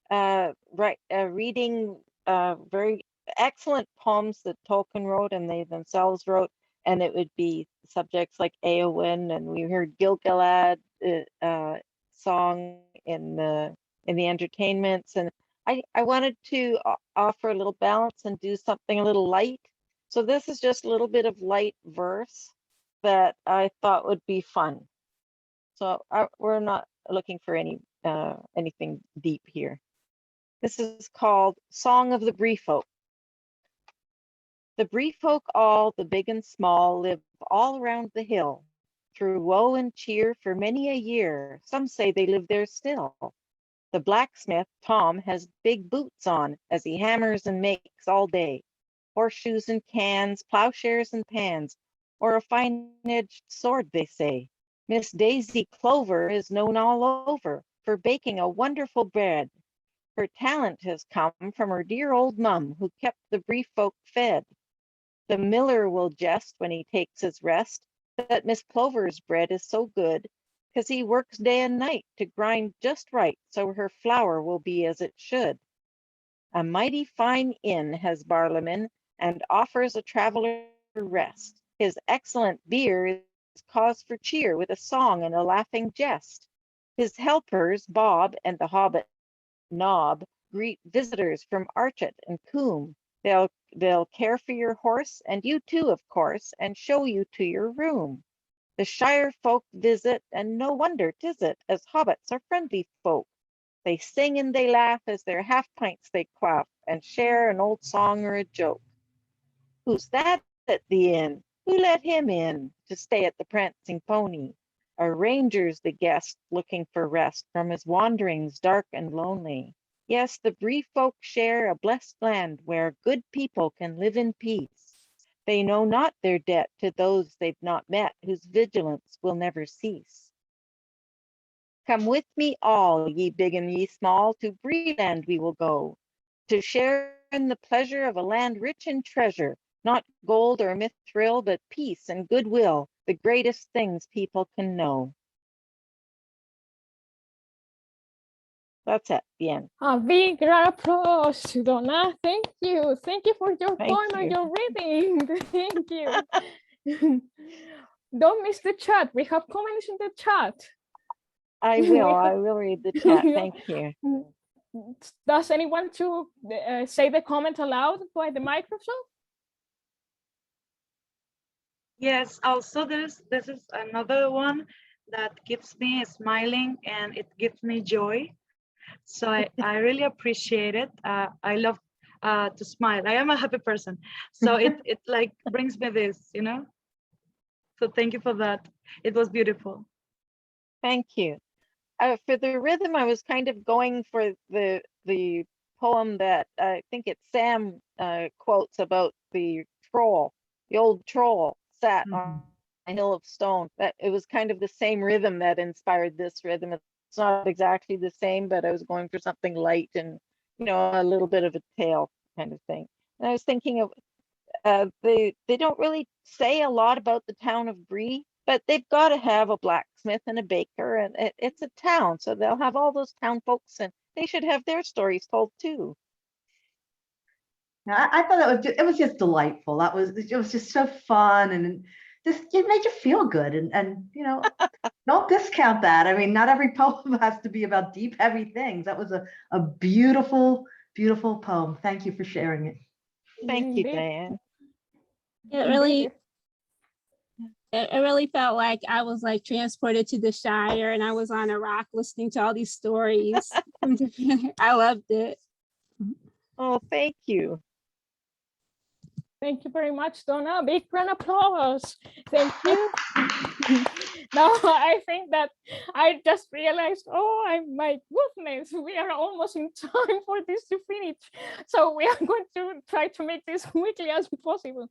reading very excellent poems that Tolkien wrote and they themselves wrote, and it would be subjects like Éowyn, and we heard Gil-galad song in the entertainments, and I wanted to offer a little balance and do something a little light. So this is just a little bit of light verse that I thought would be fun. So we're not looking for anything deep here. This is called Song of the Bree Folk. The Bree folk all, the big and small, live all around the hill. Through woe and cheer for many a year, some say they live there still. The blacksmith, Tom, has big boots on as he hammers and makes all day. Horseshoes and cans, plowshares and pans, or a fine-edged sword, they say. Miss Daisy Clover is known all over for baking a wonderful bread. Her talent has come from her dear old mum, who kept the Bree folk fed. The miller will jest when he takes his rest that Miss Clover's bread is so good 'cause he works day and night to grind just right so her flour will be as it should. A mighty fine inn has Barlaman, and offers a traveler rest. His excellent beer is cause for cheer with a song and a laughing jest. His helpers, Bob and the hobbit Nob, greet visitors from Archet and Coombe. They'll care for your horse, and you too, of course, and show you to your room. The Shire folk visit, and no wonder 'tis it, as hobbits are friendly folk. They sing and they laugh as their half pints they quaff, and share an old song or a joke. Who's that at the inn? Who let him in to stay at the Prancing Pony? A ranger's the guest looking for rest from his wanderings dark and lonely. Yes, the Bree folk share a blessed land where good people can live in peace. They know not their debt to those they've not met, whose vigilance will never cease. Come with me all, ye big and ye small, to Breeland we will go, to share in the pleasure of a land rich in treasure, not gold or mithril, but peace and goodwill, the greatest things people can know. That's it, the end. A big round of applause to Donna. Thank you. Thank you for your Thank poem and you. your reading. Thank you. Don't miss the chat. We have comments in the chat. I will read the chat. Thank you. Does anyone to say the comment aloud by the microphone? Yes, also this is another one that keeps me smiling and it gives me joy. So I really appreciate it. I love to smile. I am a happy person. So it like brings me this, you know? So thank you for that. It was beautiful. Thank you. For the rhythm, I was kind of going for the poem that I think it's Sam quotes about the troll, the old troll sat on a hill of stone. That it was kind of the same rhythm that inspired this rhythm. It's not exactly the same, but I was going for something light and, you know, a little bit of a tale kind of thing. And I was thinking of they don't really say a lot about the town of Bree, but they've got to have a blacksmith and a baker, and it's a town, so they'll have all those town folks, and they should have their stories told too. I thought it was just delightful. It was just so fun, and just it made you feel good, and you know, don't discount that. I mean, not every poem has to be about deep, heavy things. That was a beautiful, beautiful poem. Thank you for sharing it. Thank you, Diane. It really felt like I was like transported to the Shire and I was on a rock listening to all these stories. I loved it. Oh, thank you. Thank you very much, Donna. Big round of applause. Thank you. Now I think that I just realized, my goodness, we are almost in time for this to finish. So we are going to try to make this quickly as possible.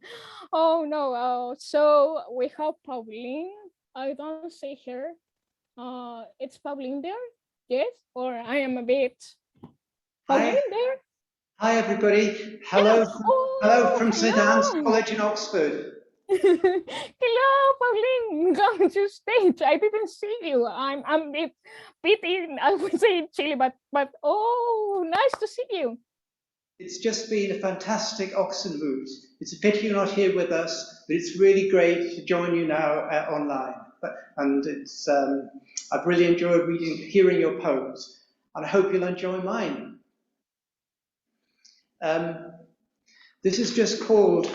Oh no, so we have Pauline. I don't see her. It's Pauline there? Yes, or I am a bit. Pauline there? Hi everybody. Hello. Hello from St Anne's College in Oxford. Hello, Pauline. Come to stage. I didn't see you. I'm a bit in, I would say Chile, but nice to see you. It's just been a fantastic Oxonmoot. It's a pity you're not here with us, but it's really great to join you now online. And it's I've really enjoyed hearing your poems, and I hope you'll enjoy mine. This is just called,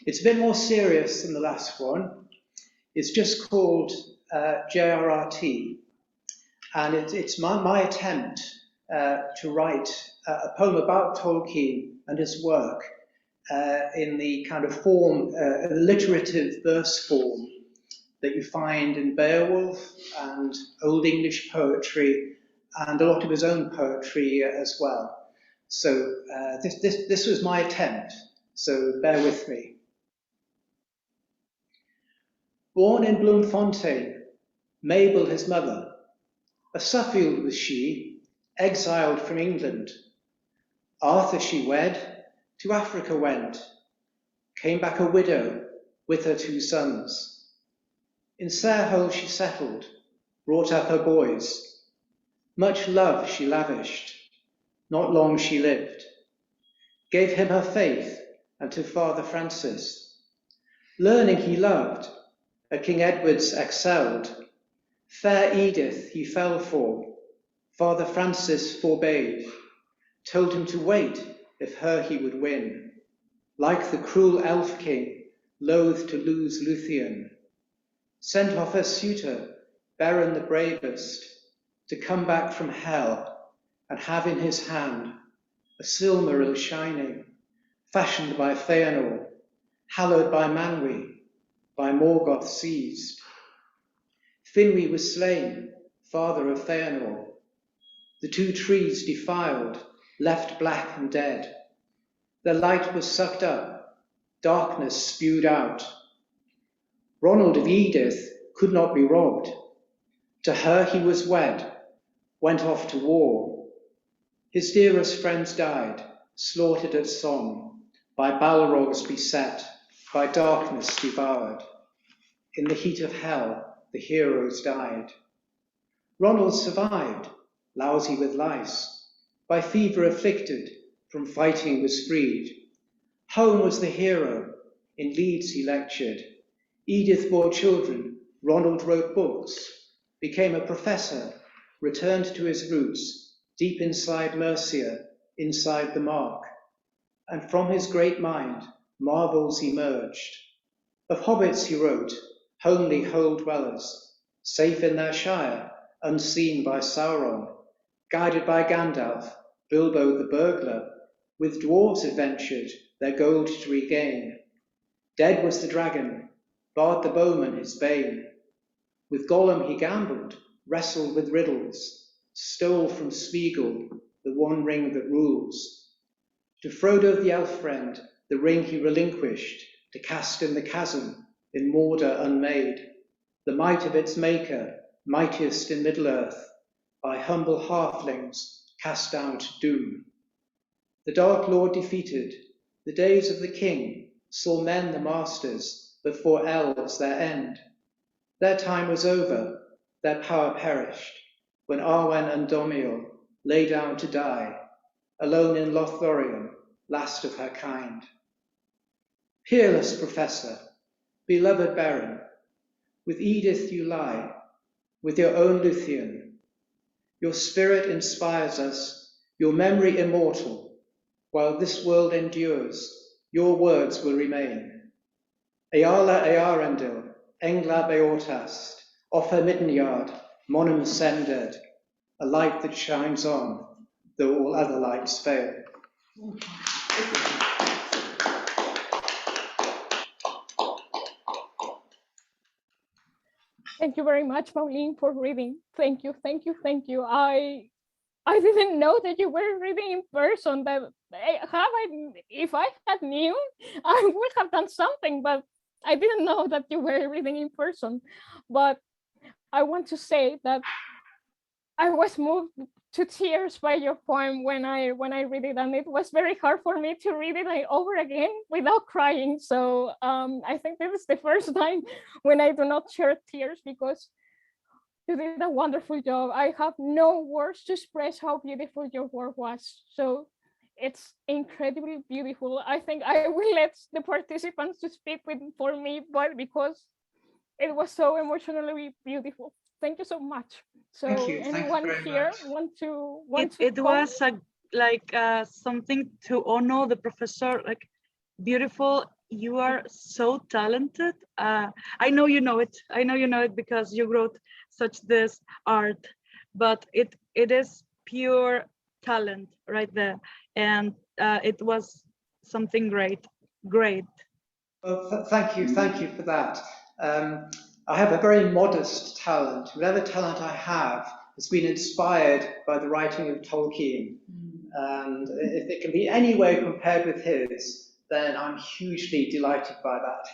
it's a bit more serious than the last one. It's just called J.R.R. And it's my attempt to write a poem about Tolkien and his work in the kind of form, alliterative verse form that you find in Beowulf and Old English poetry and a lot of his own poetry as well. So this was my attempt, so bear with me. Born in Bloemfontein, Mabel his mother, a Suffield was she, exiled from England. Arthur she wed, to Africa went, came back a widow with her 2 sons. In Sarehole she settled, brought up her boys. Much love she lavished, not long she lived. Gave him her faith and to Father Francis. Learning he loved, at King Edward's excelled. Fair Edith he fell for, Father Francis forbade, told him to wait if her he would win. Like the cruel elf king, loath to lose Luthien, sent off her suitor, Beren the bravest, to come back from hell and have in his hand a silmaril shining, fashioned by Feanor, hallowed by Manwë, by Morgoth seized. Finwë was slain, father of Feanor. The two trees defiled, left black and dead. Their light was sucked up, darkness spewed out. Ronald of Edith could not be robbed. To her he was wed, went off to war. His dearest friends died, slaughtered at Somme, by Balrogs beset, by darkness devoured. In the heat of hell, the heroes died. Ronald survived, lousy with lice, by fever afflicted, from fighting was freed. Home was the hero, in Leeds he lectured. Edith bore children, Ronald wrote books, became a professor, returned to his roots, deep inside Mercia, inside the Mark. And from his great mind, marvels emerged. Of hobbits he wrote, homely hole-dwellers, safe in their shire, unseen by Sauron, guided by Gandalf, Bilbo the burglar, with dwarves adventured, their gold to regain. Dead was the dragon, Bard the bowman his bane. With Gollum he gambled, wrestled with riddles, stole from Smeagol the one ring that rules. To Frodo the elf friend, the ring he relinquished, to cast in the chasm, in Mordor unmade. The might of its maker, mightiest in Middle-earth, by humble halflings cast down to doom. The Dark Lord defeated, the days of the king saw men the masters, but for elves their end. Their time was over, their power perished, when Arwen and Domiel lay down to die, alone in Lothlorien, last of her kind. Peerless professor, beloved Beren, with Edith you lie, with your own Luthien. Your spirit inspires us, your memory immortal. While this world endures, your words will remain. Eala Earendil, Engla Beortast, off her midden yard, Monum Sended, a light that shines on, though all other lights fail. Thank you very much, Pauline, for reading. Thank you, thank you, thank you. I didn't know that you were reading in person. If I had knew, I would have done something, but I didn't know that you were reading in person. But I want to say that I was moved to tears by your poem when I read it, and it was very hard for me to read it over again without crying. So I think this is the first time when I do not shed tears, because you did a wonderful job. I have no words to express how beautiful your work was. So it's incredibly beautiful. I think I will let the participants to speak for me, but because it was so emotionally beautiful. Thank you so much. So Thank you. anyone Thank you here much. want to it was something to honor the professor, like beautiful. You are so talented. I know you know it. I know you know it because you wrote such this art, but it is pure talent right there, and it was something great. Well, thank you for that. I have a very modest talent. Whatever talent I have has been inspired by the writing of Tolkien. And if it can be any way compared with his, then I'm hugely delighted by that.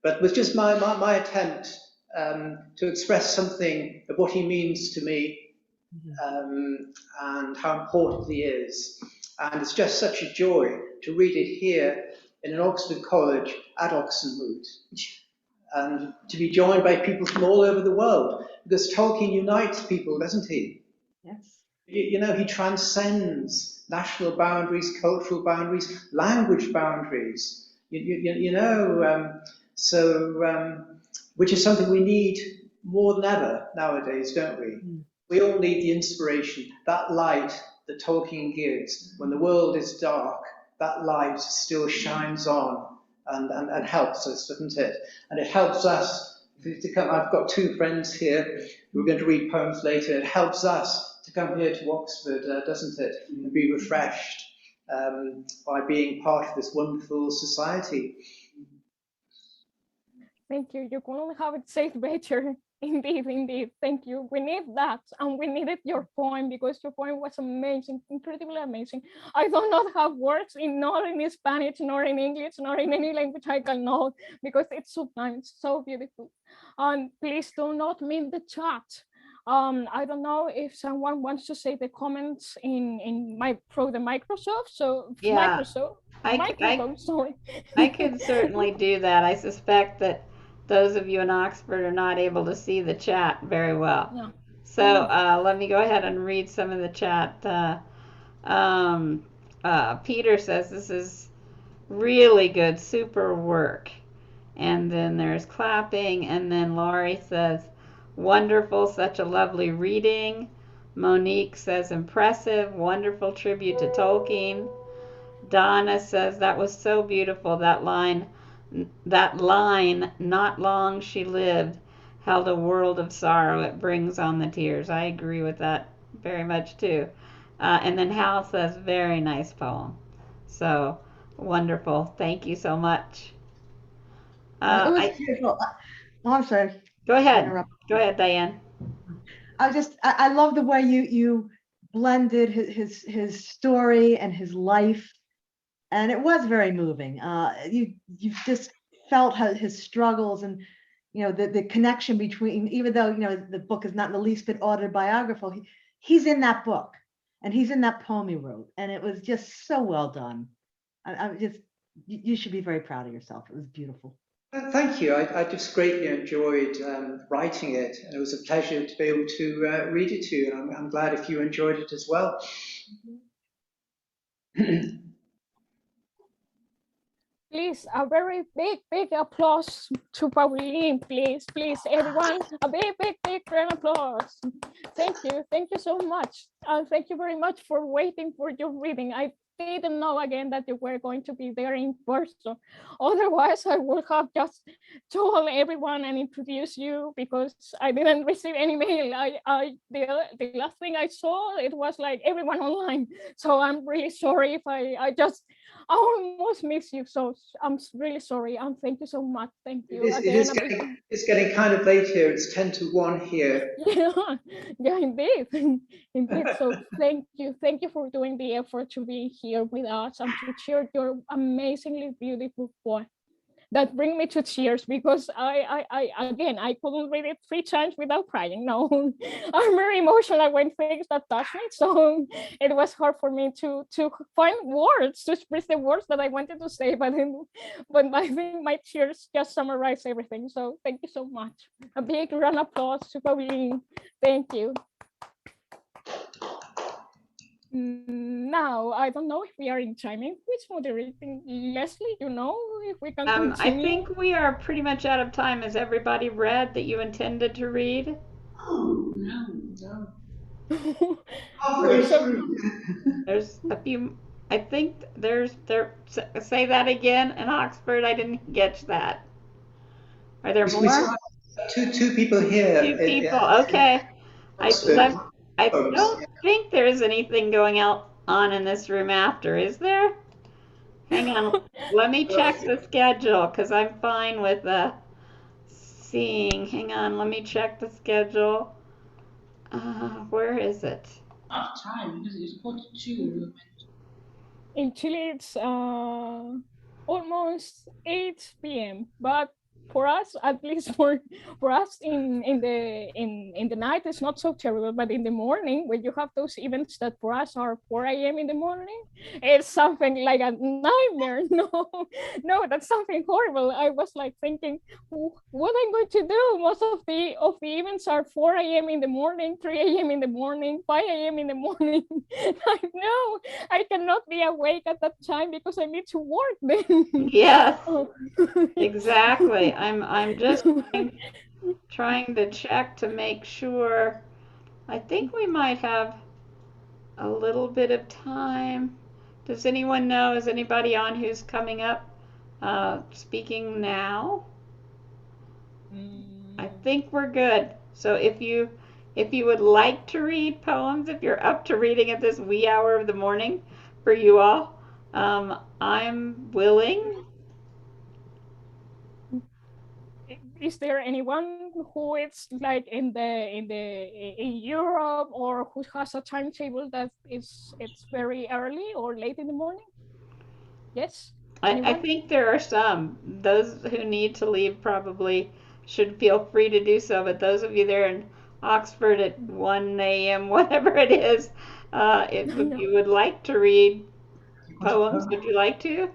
But with just my attempt to express something of what he means to me, and how important he is. And it's just such a joy to read it here in an Oxford college at Oxonmoot. and to be joined by people from all over the world, because Tolkien unites people, doesn't he? Yes. You know, he transcends national boundaries, cultural boundaries, language boundaries. Which is something we need more than ever nowadays, don't we? We all need the inspiration, that light that Tolkien gives. When the world is dark, that light still shines on and helps us, doesn't it? And it helps us to come. I've got two friends here who are going to read poems later. It helps us to come here to Oxford, doesn't it? And be refreshed by being part of this wonderful society. Thank you. You couldn't have it said better. Indeed, indeed. Thank you. We need that, and we needed your poem because your poem was amazing, incredibly amazing. I do not have words not in Spanish, nor in English, nor in any language I can know, because it's so nice, so beautiful. And please do not mean the chat. I don't know if someone wants to say the comments through the Microsoft. So Yeah, Microsoft, sorry. I could certainly do that. I suspect that those of you in Oxford are not able to see the chat very well. Yeah. So let me go ahead and read some of the chat. Peter says this is really good, super work. And then there's clapping. And then Laurie says, wonderful, such a lovely reading. Monique says, impressive, wonderful tribute to Tolkien. Donna says, that was so beautiful, that line, not long she lived, held a world of sorrow, it brings on the tears. I agree with that very much too. And then Hal says, very nice poem. So wonderful. Thank you so much. It was beautiful. Oh, I'm sorry. Go ahead. Go ahead, Diane. I love the way you blended his story and his life, and it was very moving. You just felt his struggles, and the connection between, even though the book is not in the least bit autobiographical, he's in that book, and he's in that poem he wrote, and it was just so well done. You should be very proud of yourself. It was beautiful. Thank you. I just greatly enjoyed writing it, and it was a pleasure to be able to read it to you, and I'm glad if you enjoyed it as well. Please, a very big applause to Pauline, please, everyone, a big round of applause. Thank you so much. Thank you very much for waiting for your reading. I didn't know again that you were going to be there in person. Otherwise, I would have just told everyone and introduced you, because I didn't receive any mail. The last thing I saw, it was like everyone online. So I'm really sorry if I almost miss you. So I'm really sorry. And thank you so much. Thank you. It's getting kind of late here. It's 10 to 1 here. Yeah, indeed. Indeed. So thank you for doing the effort to be here with us and to share your amazingly beautiful poem. That bring me to tears, because I couldn't read it 3 times without crying. No, I'm very emotional when things that touch me, so it was hard for me to find words to express the words that I wanted to say, but I think my tears just summarize everything. So thank you so much. A big round of applause to Pauline. Thank you. Now, I don't know if we are in timing. Who's moderating? Leslie, if we can continue? I think we are pretty much out of time. Has everybody read that you intended to read? Oh, no. There's a few, I think say that again in Oxford. I didn't get that. Are there more? Two people here. 2 people, okay. I don't think there's anything going on in this room after, is there? Hang on, let me check the schedule, because I'm fine with seeing. Hang on, let me check the schedule. Where is it? Time, because it's 42. In Chile, it's almost 8 p.m., but for us, at least for us in the night, it's not so terrible. But in the morning, when you have those events that for us are 4 a.m. in the morning, it's something like a nightmare. No, no, that's something horrible. I was like thinking, what I'm going to do? Most of the events are 4 a.m. in the morning, 3 a.m. in the morning, 5 a.m. in the morning. I know I cannot be awake at that time because I need to work then. Yes, Oh. exactly. I'm just trying to check to make sure. I think we might have a little bit of time. Does anyone know? Is anybody on who's coming up speaking now? I think we're good. So if you would like to read poems, if you're up to reading at this wee hour of the morning for you all, I'm willing. Is there anyone who is like in Europe or who has a timetable that it's very early or late in the morning? Yes. I think there are some. Those who need to leave probably should feel free to do so, but those of you there in Oxford at 1 a.m., whatever it is, if you would like to read poems, would you like to?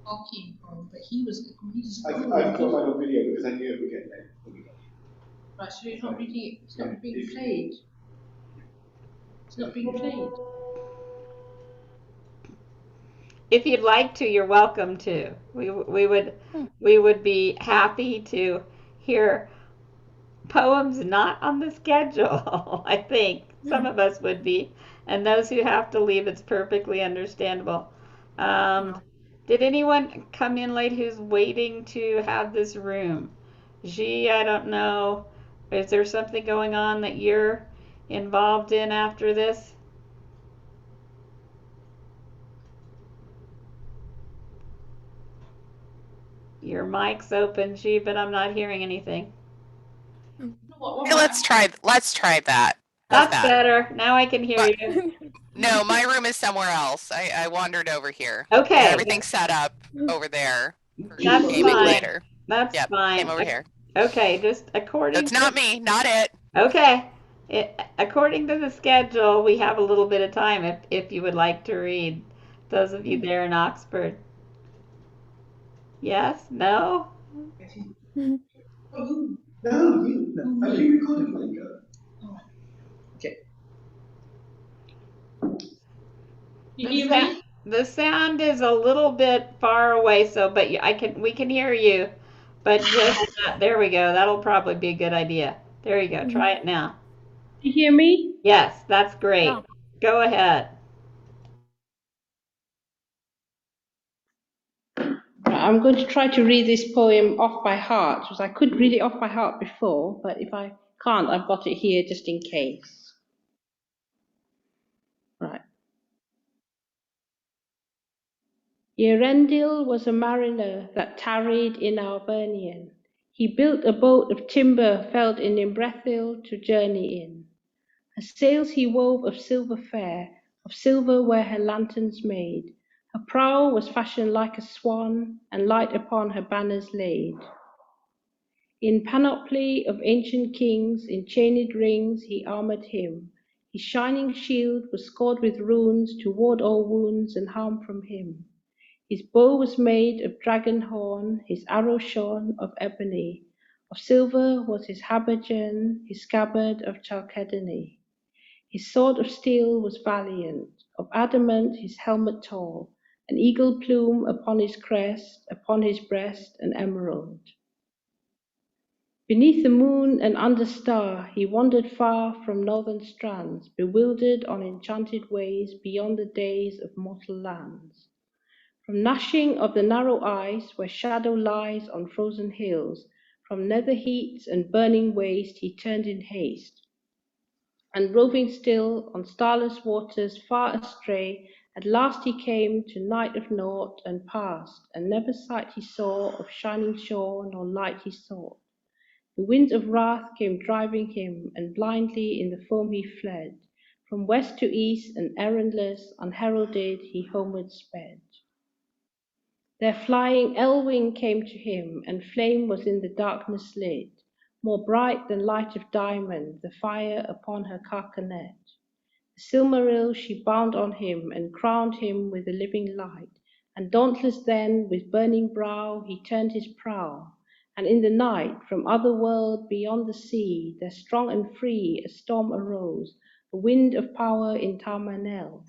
Tolkien poem, but he was. I've got mine on video because I knew it would get late. Right, so it's not reading. It's not being played. It's not being played. If you'd like to, you're welcome to. We would be happy to hear poems not on the schedule. I think some of us would be, and those who have to leave, it's perfectly understandable. Did anyone come in late who's waiting to have this room? Gee, I don't know. Is there something going on that you're involved in after this? Your mic's open, G, but I'm not hearing anything. Hey, let's try that. How's That's that? better. Now I can hear you. No, my room is somewhere else. I wandered over here. Okay. I got everything set up over there for That's gaming fine. later. That's fine. Came over here. Okay, just according That's not me, not it. Okay. According to the schedule, we have a little bit of time if you would like to read. Those of you there in Oxford. Yes? No? No, you. No. Are you recording, Lingo? Okay. The sound is a little bit far away, but we can hear you. But just there we go. That'll probably be a good idea. There you go. Try it now. You hear me? Yes, that's great. Yeah. Go ahead. I'm going to try to read this poem off by heart, because I could read it off by heart before, but if I can't, I've got it here just in case. Right. Earendil was a mariner that tarried in Albernian. He built a boat of timber felled in Imbrethil to journey in. Her sails he wove of silver fair, of silver were her lanterns made. Her prow was fashioned like a swan, and light upon her banners laid. In panoply of ancient kings, in chained rings he armoured him. His shining shield was scored with runes to ward all wounds and harm from him. His bow was made of dragon horn, his arrow shone of ebony. Of silver was his habergeon, his scabbard of chalcedony. His sword of steel was valiant, of adamant his helmet tall, an eagle plume upon his crest, upon his breast an emerald. Beneath the moon and under star he wandered far from northern strands, bewildered on enchanted ways beyond the days of mortal lands. From gnashing of the narrow ice where shadow lies on frozen hills, from nether heats and burning waste he turned in haste, and roving still on starless waters far astray, at last he came to night of naught and passed, and never sight he saw of shining shore nor light he sought. The winds of wrath came driving him, and blindly in the foam he fled. From west to east and errandless, unheralded, he homeward sped. Their flying Elwing came to him, and flame was in the darkness lit, more bright than light of diamond, the fire upon her carcanet. The Silmaril she bound on him, and crowned him with the living light, and dauntless then, with burning brow, he turned his prow, and in the night, from other world beyond the sea, there strong and free a storm arose, a wind of power in Tamanel.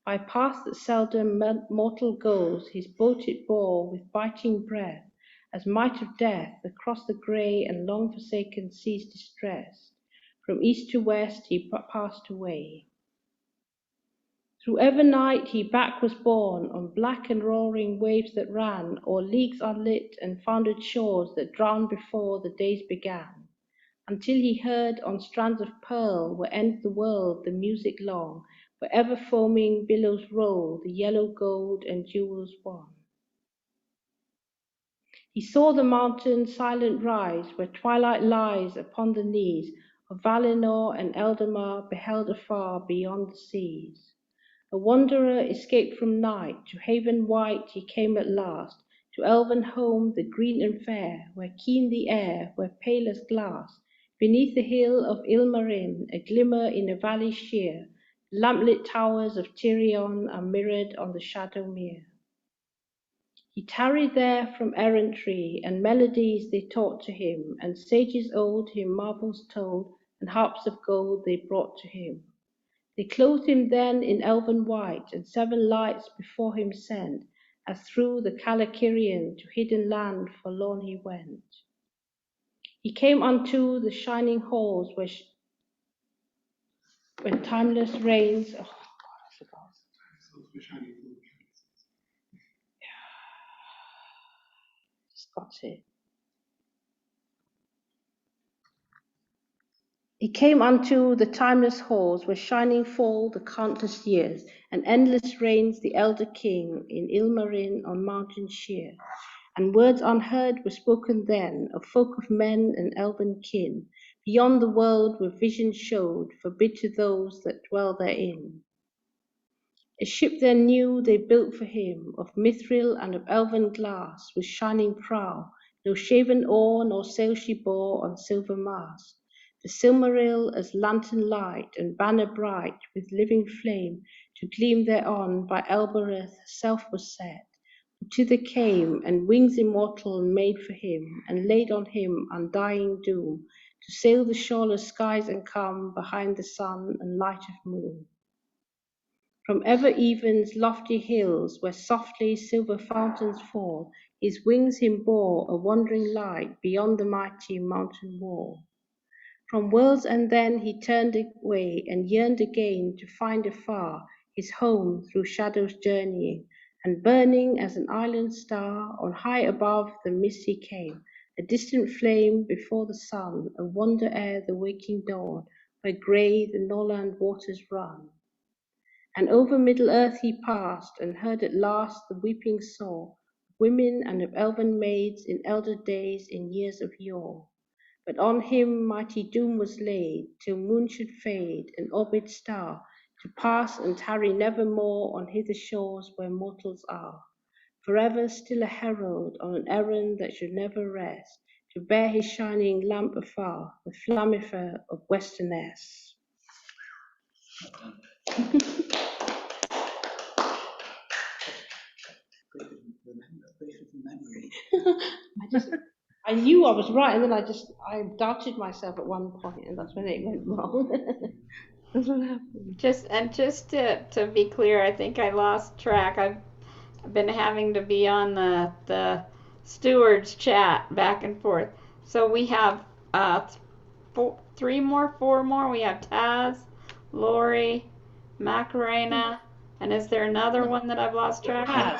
By paths that seldom mortal goes, his boat it bore with biting breath, as might of death, across the grey and long forsaken seas distressed. From east to west he passed away. Through ever night he back was borne, on black and roaring waves that ran, o'er leagues unlit and founded shores that drowned before the days began, until he heard on strands of pearl, where ends the world, the music long, where ever foaming billows roll, the yellow gold and jewels wan. He saw the mountain silent rise, where twilight lies upon the knees of Valinor, and Eldamar beheld afar beyond the seas. A wanderer escaped from night, to haven white he came at last, to elven home the green and fair, where keen the air, where pale as glass, beneath the hill of Ilmarin, a glimmer in a valley sheer, lamplit towers of Tirion are mirrored on the shadow mere. He tarried there from errantry, and melodies they taught to him, and sages old him marvels told, and harps of gold they brought to him. They clothed him then in elven white, and 7 lights before him sent, as through the Calakirian to hidden land forlorn he went. He came unto the shining halls where when timeless reigns. Oh God, I forgot. Just got it. He came unto the timeless halls where shining fall the countless years, and endless reigns the elder king in Ilmarin on mountain sheer. And words unheard were spoken then of folk of men and elven kin, beyond the world where vision showed, forbid to those that dwell therein. A ship then new they built for him, of mithril and of elven glass, with shining prow, no shaven oar nor sail she bore on silver mast. The Silmaril as lantern light, and banner bright with living flame, to gleam thereon by Elbereth herself was set, who thither came, and wings immortal made for him, and laid on him undying doom, to sail the shoreless skies and come behind the sun and light of moon. From ever even's lofty hills, where softly silver fountains fall, his wings him bore a wandering light beyond the mighty mountain wall. From worlds and then he turned away, and yearned again to find afar his home through shadows journeying, and burning as an island star, on high above the mist he came, a distant flame before the sun, a wonder ere the waking dawn, where grey the Norland waters run. And over Middle Earth he passed, and heard at last the weeping soul of women and of elven maids in elder days, in years of yore. But on him mighty doom was laid, till moon should fade, and orbed star, to pass and tarry nevermore on hither shores where mortals are. Forever still a herald on an errand that should never rest, to bear his shining lamp afar, the flammifer of Westernesse. I knew I was right, and then I doubted myself at one point, and that's when it went wrong. That's what happened. Just to be clear, I think I lost track. I've been having to be on the stewards chat back and forth. So we have 4 more. We have Taz, Lori, Macarena, and is there another one that I've lost track of?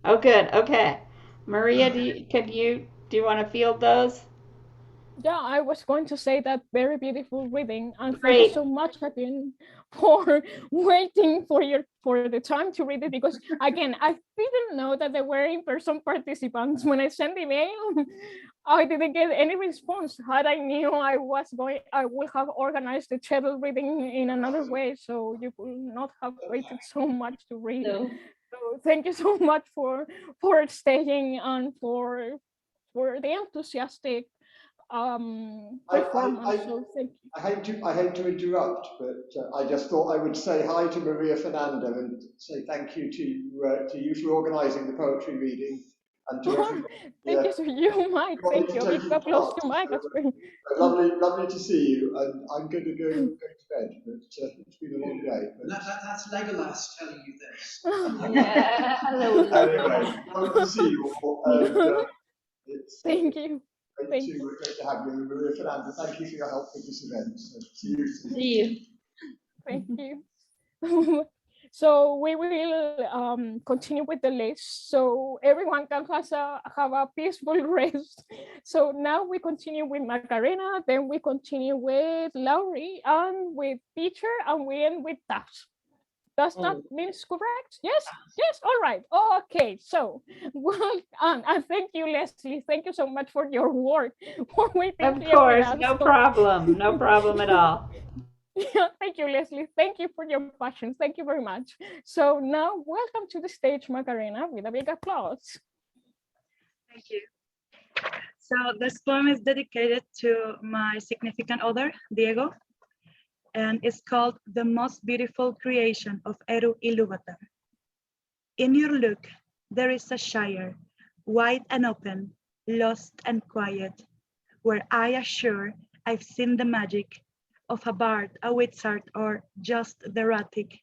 Oh, good. Okay, Maria, do you want to field those? Yeah, I was going to say that very beautiful reading, and thank Great. you so much again for waiting for the time to read it, because again, I didn't know that there were in-person participants. When I sent the email, I didn't get any response. Had I knew I would have organized the schedule reading in another way, so you could not have waited so much to read. No. So thank you so much for staying and for the enthusiastic performance. So thank you. I hate to interrupt, but I just thought I would say hi to Maria Fernanda and say thank you to you for organising the poetry reading and to everyone. Thank you, so you, Mike. Thank you. Big applause to Mike. That's great. Lovely to see you. And I'm going to go to bed, but it's been a long day. But... That's Legolas telling you this. Yeah. Hello, Anyway, lovely to see you all. And, it's, thank you. Great to have you, Maria Fernanda. Thank you for your help with this event. So, see you soon. See you. Thank you. So we will continue with the list so everyone can have a peaceful rest. So now we continue with Macarena, then we continue with Laurie and with Peter, and we end with Tash. Does that mean correct? Yes? Yes, all right. Okay, so well, and thank you, Leslie. Thank you so much for your work. For waiting Of here with course, us. no problem. No problem at all. Yeah, thank you, Leslie. Thank you for your passion. Thank you very much. So now, welcome to the stage, Macarena, with a big applause. Thank you. So this poem is dedicated to my significant other, Diego, and it's called The Most Beautiful Creation of Eru Ilúvatar. In your look, there is a shire, wide and open, lost and quiet, where I assure I've seen the magic of a bard, a wizard, or just the erratic.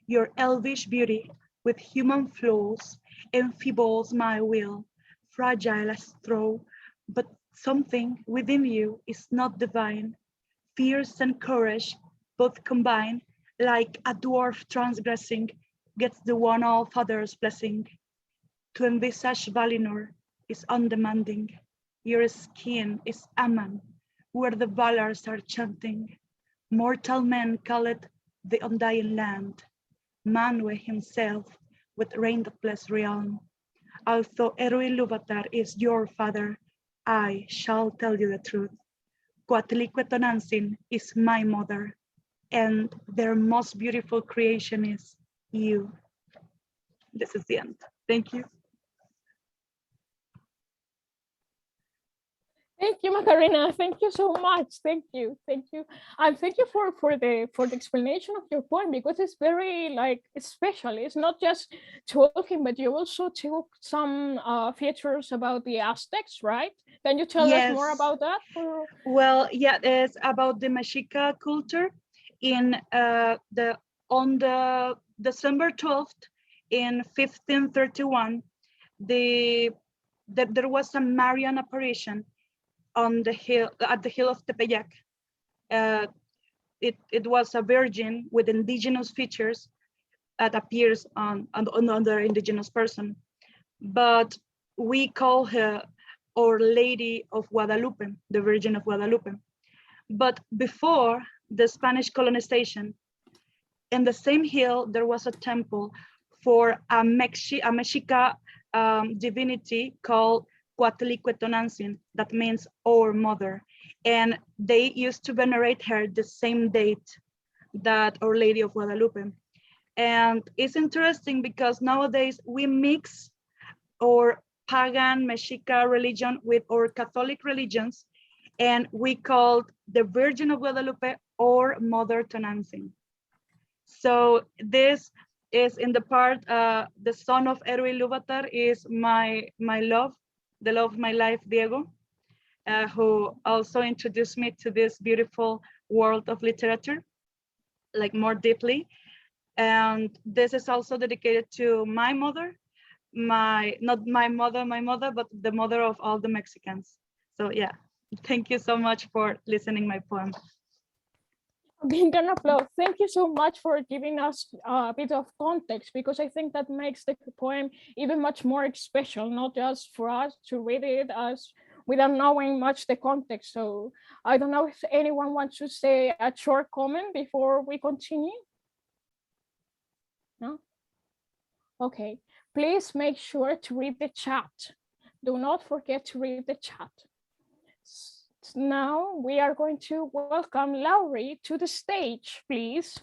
Your elvish beauty with human flaws enfeebles my will, fragile as straw, but something within you is not divine. Fierce and courage both combine, like a dwarf transgressing, gets the one all father's blessing. To envisage Valinor is undemanding. Your skin is Aman, where the Valars are chanting. Mortal men call it the undying land. Manwe himself with rainless realm. Although Eru Ilúvatar is your father, I shall tell you the truth. Coatliquetonantzin is my mother, and their most beautiful creation is you. This is the end. Thank you. Thank you, Macarena. Thank you so much. Thank you, and thank you for the explanation of your poem, because it's very like special. It's not just talking, but you also took some features about the Aztecs, right? Can you tell us more about that? Well, yeah, it's about the Mexica culture in on the December 12th in 1531. There was a Marian apparition on the hill, at the hill of Tepeyac. It was a virgin with indigenous features that appears on another indigenous person, but we call her Our Lady of Guadalupe, the Virgin of Guadalupe. But before the Spanish colonization, in the same hill, there was a temple for a Mexica divinity called Coatliquetonantzin, that means our mother. And they used to venerate her the same date that Our Lady of Guadalupe. And it's interesting because nowadays we mix our pagan Mexica religion with our Catholic religions, and we called the Virgin of Guadalupe or Mother Tonantzin. So this is in the part, the son of Eru Ilúvatar is my love, the love of my life, Diego, who also introduced me to this beautiful world of literature, like more deeply. And this is also dedicated to my mother, not my mother, but the mother of all the Mexicans. So yeah, thank you so much for listening my poem. Big applause. Thank you so much for giving us a bit of context, because I think that makes the poem even much more special, not just for us to read it as without knowing much the context. So I don't know if anyone wants to say a short comment before we continue. No? Okay, please make sure to read the chat. Do not forget to read the chat. Now we are going to welcome Laurie to the stage, please.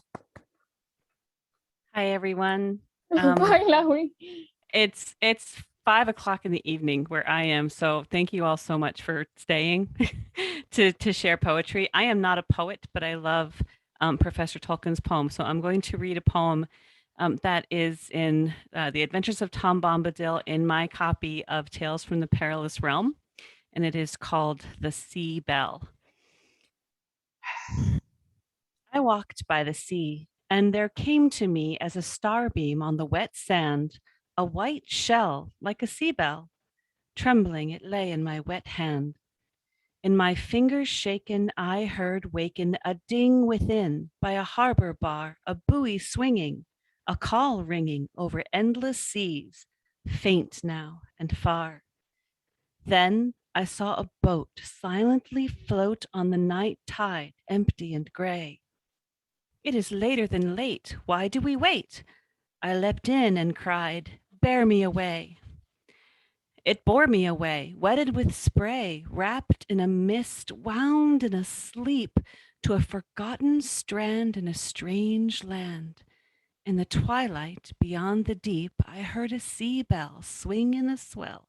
Hi, everyone. Bye, Laurie. It's 5 o'clock in the evening where I am. So thank you all so much for staying to share poetry. I am not a poet, but I love Professor Tolkien's poem. So I'm going to read a poem that is in The Adventures of Tom Bombadil in my copy of Tales from the Perilous Realm. And it is called The Sea Bell. I walked by the sea, and there came to me as a starbeam on the wet sand a white shell like a sea bell. Trembling it lay in my wet hand. In my fingers shaken, I heard waken a ding within by a harbor bar, a buoy swinging, a call ringing over endless seas, faint now and far. Then I saw a boat silently float on the night tide, empty and gray. It is later than late. Why do we wait? I leapt in and cried, bear me away. It bore me away, wetted with spray, wrapped in a mist, wound in a sleep to a forgotten strand in a strange land. In the twilight, beyond the deep, I heard a sea bell swing in the swell,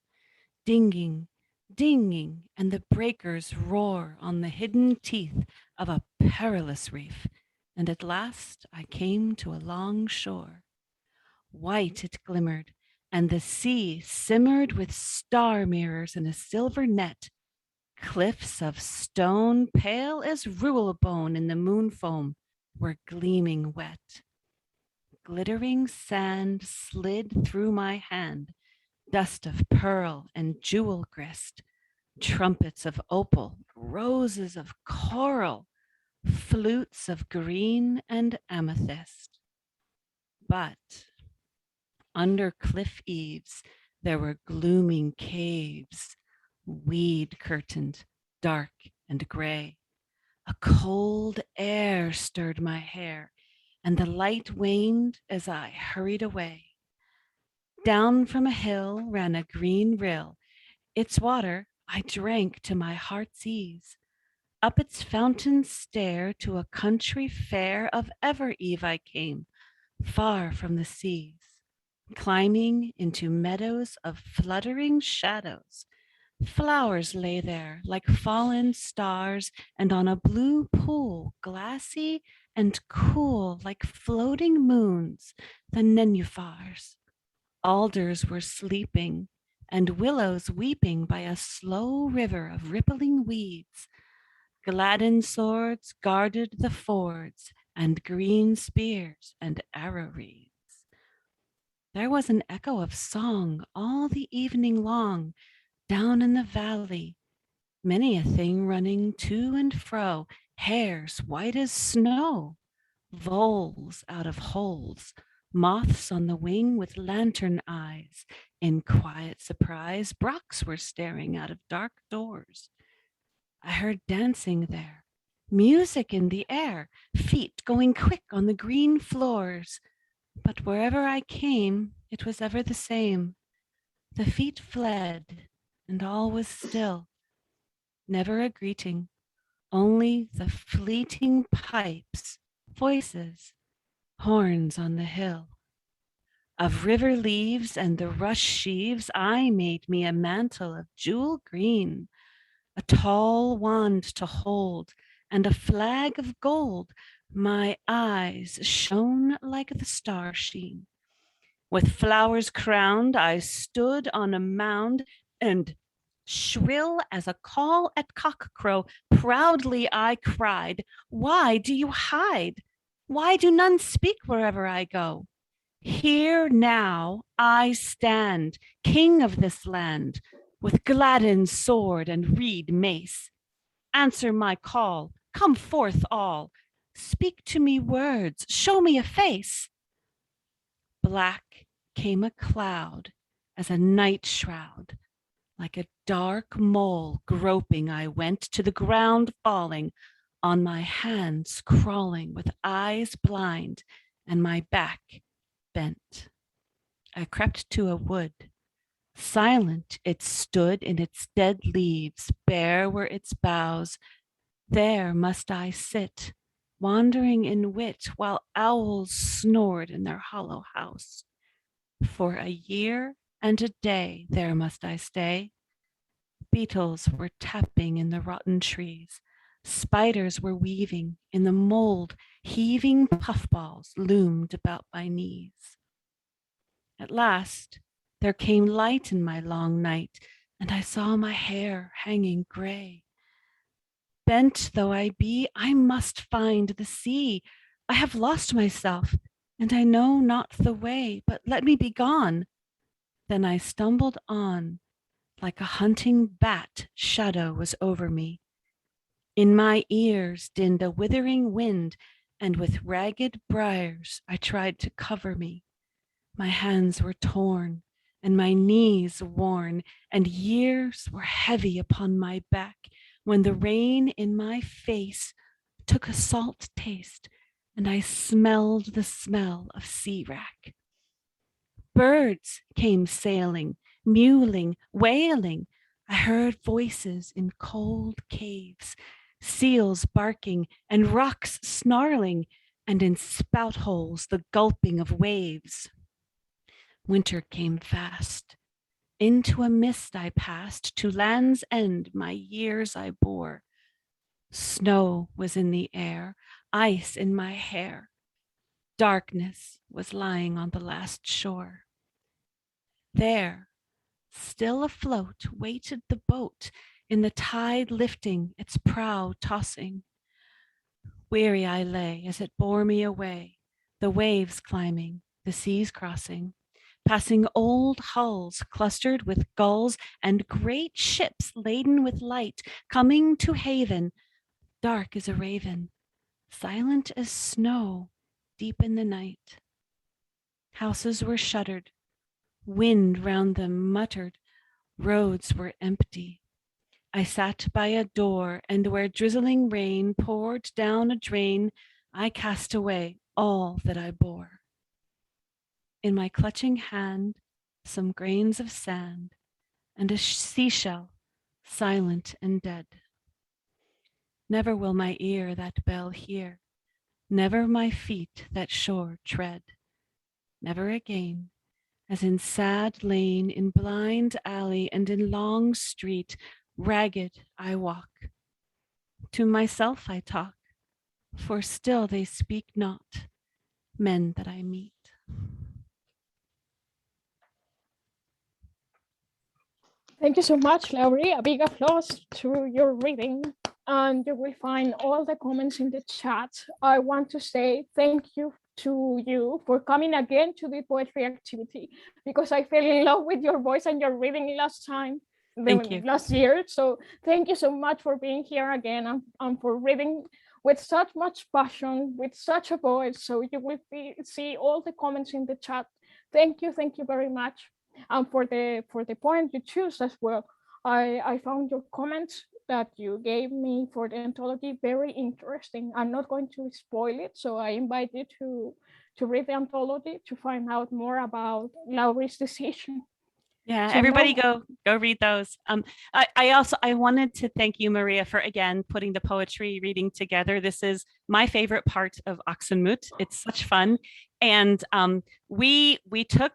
dinging, dinging, and the breakers roar on the hidden teeth of a perilous reef. And at last I came to a long shore. White it glimmered, and the sea simmered with star mirrors in a silver net. Cliffs of stone, pale as rulebone in the moon foam, were gleaming wet. Glittering sand slid through my hand, dust of pearl and jewel grist, trumpets of opal, roses of coral, flutes of green and amethyst. But under cliff eaves, there were glooming caves, weed curtained, dark and gray. A cold air stirred my hair, and the light waned as I hurried away. Down from a hill ran a green rill. Its water I drank to my heart's ease. Up its fountain stair to a country fair of ever-eve I came, far from the seas, climbing into meadows of fluttering shadows. Flowers lay there like fallen stars, and on a blue pool, glassy and cool like floating moons, the nenuphars. Alders were sleeping, and willows weeping by a slow river of rippling weeds. Gladden swords guarded the fords, and green spears and arrow reeds. There was an echo of song all the evening long, down in the valley, many a thing running to and fro, hares white as snow, voles out of holes, moths on the wing with lantern eyes. In quiet surprise, brocks were staring out of dark doors. I heard dancing there, music in the air, feet going quick on the green floors. But wherever I came, it was ever the same. The feet fled, and all was still. Never a greeting, only the fleeting pipes, voices, horns on the hill. Of river leaves and the rush sheaves, I made me a mantle of jewel green, a tall wand to hold, and a flag of gold. My eyes shone like the star sheen. With flowers crowned, I stood on a mound, and shrill as a call at cockcrow, proudly I cried, why do you hide? Why do none speak wherever I go? Here now I stand, king of this land, with Gladden sword and reed mace. Answer my call, come forth all. Speak to me words, show me a face. Black came a cloud as a night shroud. Like a dark mole groping I went, to the ground falling, on my hands crawling, with eyes blind and my back bent. I crept to a wood. Silent it stood in its dead leaves, bare were its boughs. There must I sit, wandering in wit, while owls snored in their hollow house. For a year and a day there must I stay. Beetles were tapping in the rotten trees. Spiders were weaving in the mold. Heaving puffballs loomed about my knees. At last, there came light in my long night, and I saw my hair hanging gray. Bent though I be, I must find the sea. I have lost myself, and I know not the way, but let me be gone. Then I stumbled on, like a hunting bat, shadow was over me. In my ears dinned a withering wind, and with ragged briars I tried to cover me. My hands were torn, and my knees worn, and years were heavy upon my back, when the rain in my face took a salt taste, and I smelled the smell of sea wrack. Birds came sailing, mewling, wailing. I heard voices in cold caves, seals barking and rocks snarling, and in spout holes the gulping of waves. Winter came fast. Into a mist I passed, to land's end my years I bore. Snow was in the air, ice in my hair. Darkness was lying on the last shore. There, still afloat, waited the boat, in the tide lifting, its prow tossing. Weary I lay as it bore me away, the waves climbing, the seas crossing, passing old hulls clustered with gulls and great ships laden with light, coming to haven, dark as a raven, silent as snow, deep in the night. Houses were shuttered, wind round them muttered, roads were empty. I sat by a door, and where drizzling rain poured down a drain, I cast away all that I bore. In my clutching hand, some grains of sand, and a seashell, silent and dead. Never will my ear that bell hear, never my feet that shore tread. Never again, as in sad lane, in blind alley, and in long street, ragged I walk. To myself I talk, for still they speak not, men that I meet. Thank you so much, Laurie. A big applause to your reading. And you will find all the comments in the chat. I want to say thank you to you for coming again to the poetry activity, because I fell in love with your voice and your reading last time. Thank you. Last year. So thank you so much for being here again and for reading with such much passion, with such a voice. So you will see all the comments in the chat. Thank you very much. And for the poem you choose as well, I found your comments that you gave me for the anthology very interesting. I'm not going to spoil it, so I invite you to read the anthology to find out more about Laurie's decision. Yeah, So everybody now, go read those. I wanted to thank you, Maria, for again putting the poetry reading together. This is my favorite part of Oxonmoot. It's such fun, and we took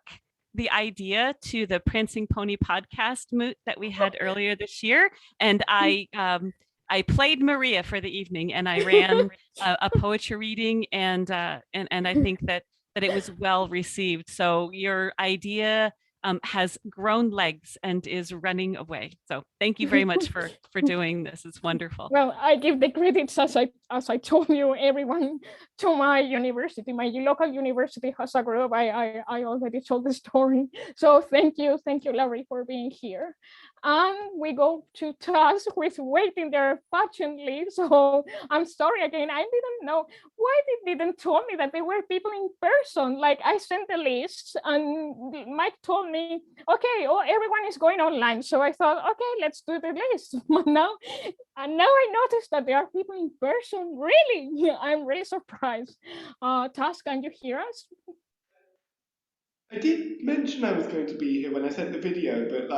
the idea to the Prancing Pony podcast moot that we had earlier this year, and I played Maria for the evening, and I ran a poetry reading, and I think that it was well received. So your idea has grown legs and is running away. So thank you very much for doing this. It's wonderful. Well, I give the credits, as I told you, everyone, to my university. My local university has a group. I already told the story. So thank you, Larry, for being here. And we go to Taz, who is waiting there patiently. So I'm sorry again. I didn't know why they didn't tell me that there were people in person. Like, I sent the list, and Mike told me, okay, everyone is going online. So I thought, okay, let's do the list. now I noticed that there are people in person. Really, I'm really surprised. Taz, can you hear us? I did mention I was going to be here when I sent the video, but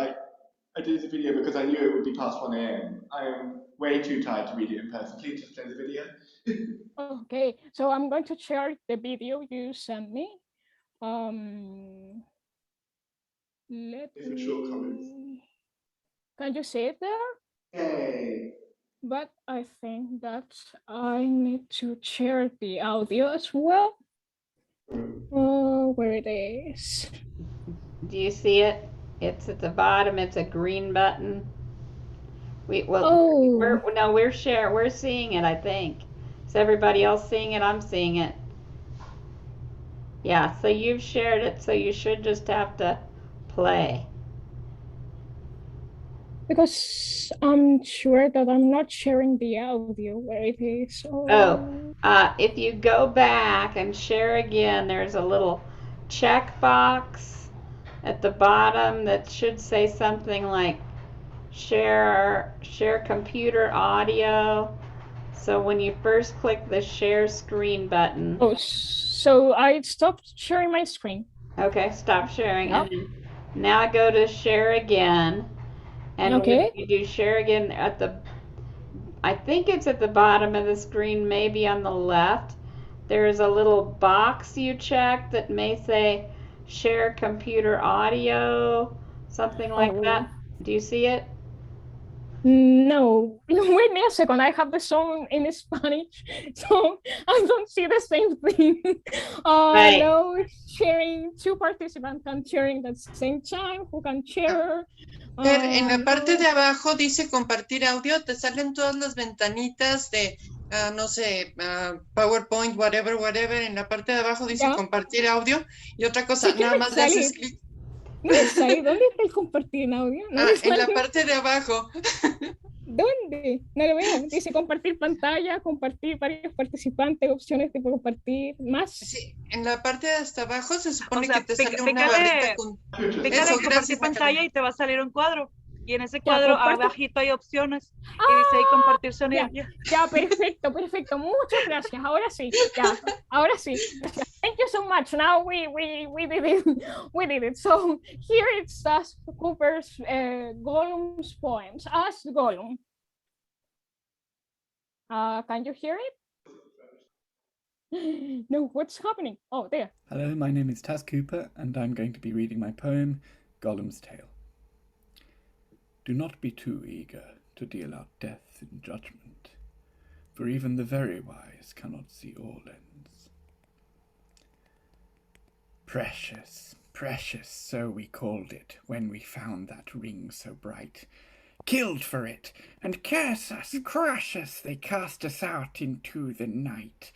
I did the video because I knew it would be past 1 a.m. I am way too tired to read it in person. Please just play the video. Okay, so I'm going to share the video you sent me. Let Different shortcomings. me... Can you see it there? Yay. But I think that I need to share the audio as well. Oh, where it is. Do you see it? It's at the bottom. It's a green button. Oh. We're seeing it, I think. Is everybody else seeing it? I'm seeing it. Yeah, so you've shared it, so you should just have to play. Because I'm sure that I'm not sharing the audio where it is. If you go back and share again, there's a little check box at the bottom that should say something like share computer audio. So when you first click the share screen button. Oh, so I stopped sharing my screen. Okay, stop sharing. Yep. And then now go to share again. And okay. when you do share again I think it's at the bottom of the screen, maybe on the left. There's a little box you check that may say share computer audio, something like that. Do you see it? No, wait a second. I have the song in Spanish, so I don't see the same thing. Right. No, sharing, two participants can sharing at the same time, who can share. En la parte de abajo dice compartir audio, te salen todas las ventanitas de, no sé, PowerPoint, whatever, en la parte de abajo dice compartir audio, y otra cosa, nada más le haces clic. No me sale, ¿dónde está el compartir en audio? No en la parte de abajo. ¿Dónde? No lo veo. Dice compartir pantalla, compartir varios participantes, opciones de compartir, más. Sí, en la parte de hasta abajo se supone O sea, que te sale una barrita con... Pícale en compartir pantalla y te va a salir un cuadro. Y en ese cuadro abajito hay opciones. Y dice ahí compartir sonido. Ya, perfecto, perfecto. Muchas gracias. Ahora sí, ya. Ahora sí. Gracias. Thank you so much. Now we did it. We did it. So here it's Cooper's Gollum's poems. Ask Gollum. Can you hear it? No, what's happening? Oh, there. Hello, my name is Taz Cooper, and I'm going to be reading my poem, Gollum's Tale. Do not be too eager to deal out death in judgment, for even the very wise cannot see all ends. Precious, precious, so we called it when we found that ring so bright. Killed for it, and curse us, crush us, they cast us out into the night.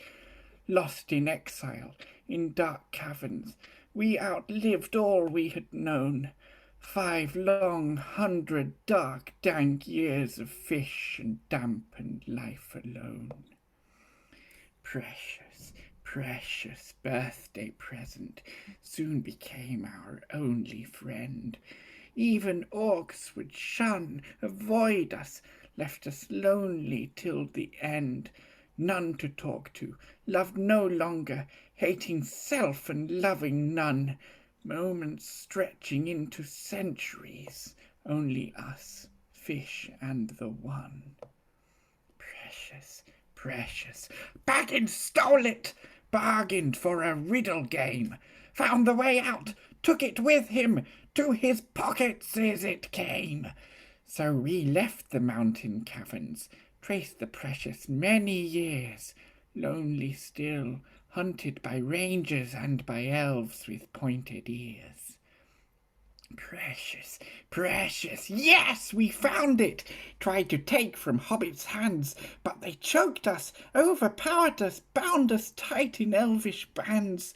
Lost in exile, in dark caverns, we outlived all we had known. 5 long 100 dark, dank years of fish and dampened life alone. Precious, precious birthday present soon became our only friend. Even orcs would shun, avoid us, left us lonely till the end. None to talk to, loved no longer, hating self and loving none. Moments stretching into centuries, only us, fish and the one. Precious, precious, Baggins stole it, bargained for a riddle game, found the way out, took it with him, to his pockets as it came. So we left the mountain caverns, traced the precious many years, lonely still, hunted by rangers and by elves with pointed ears. Precious, precious, yes, we found it! Tried to take from hobbits' hands, but they choked us, overpowered us, bound us tight in elvish bands.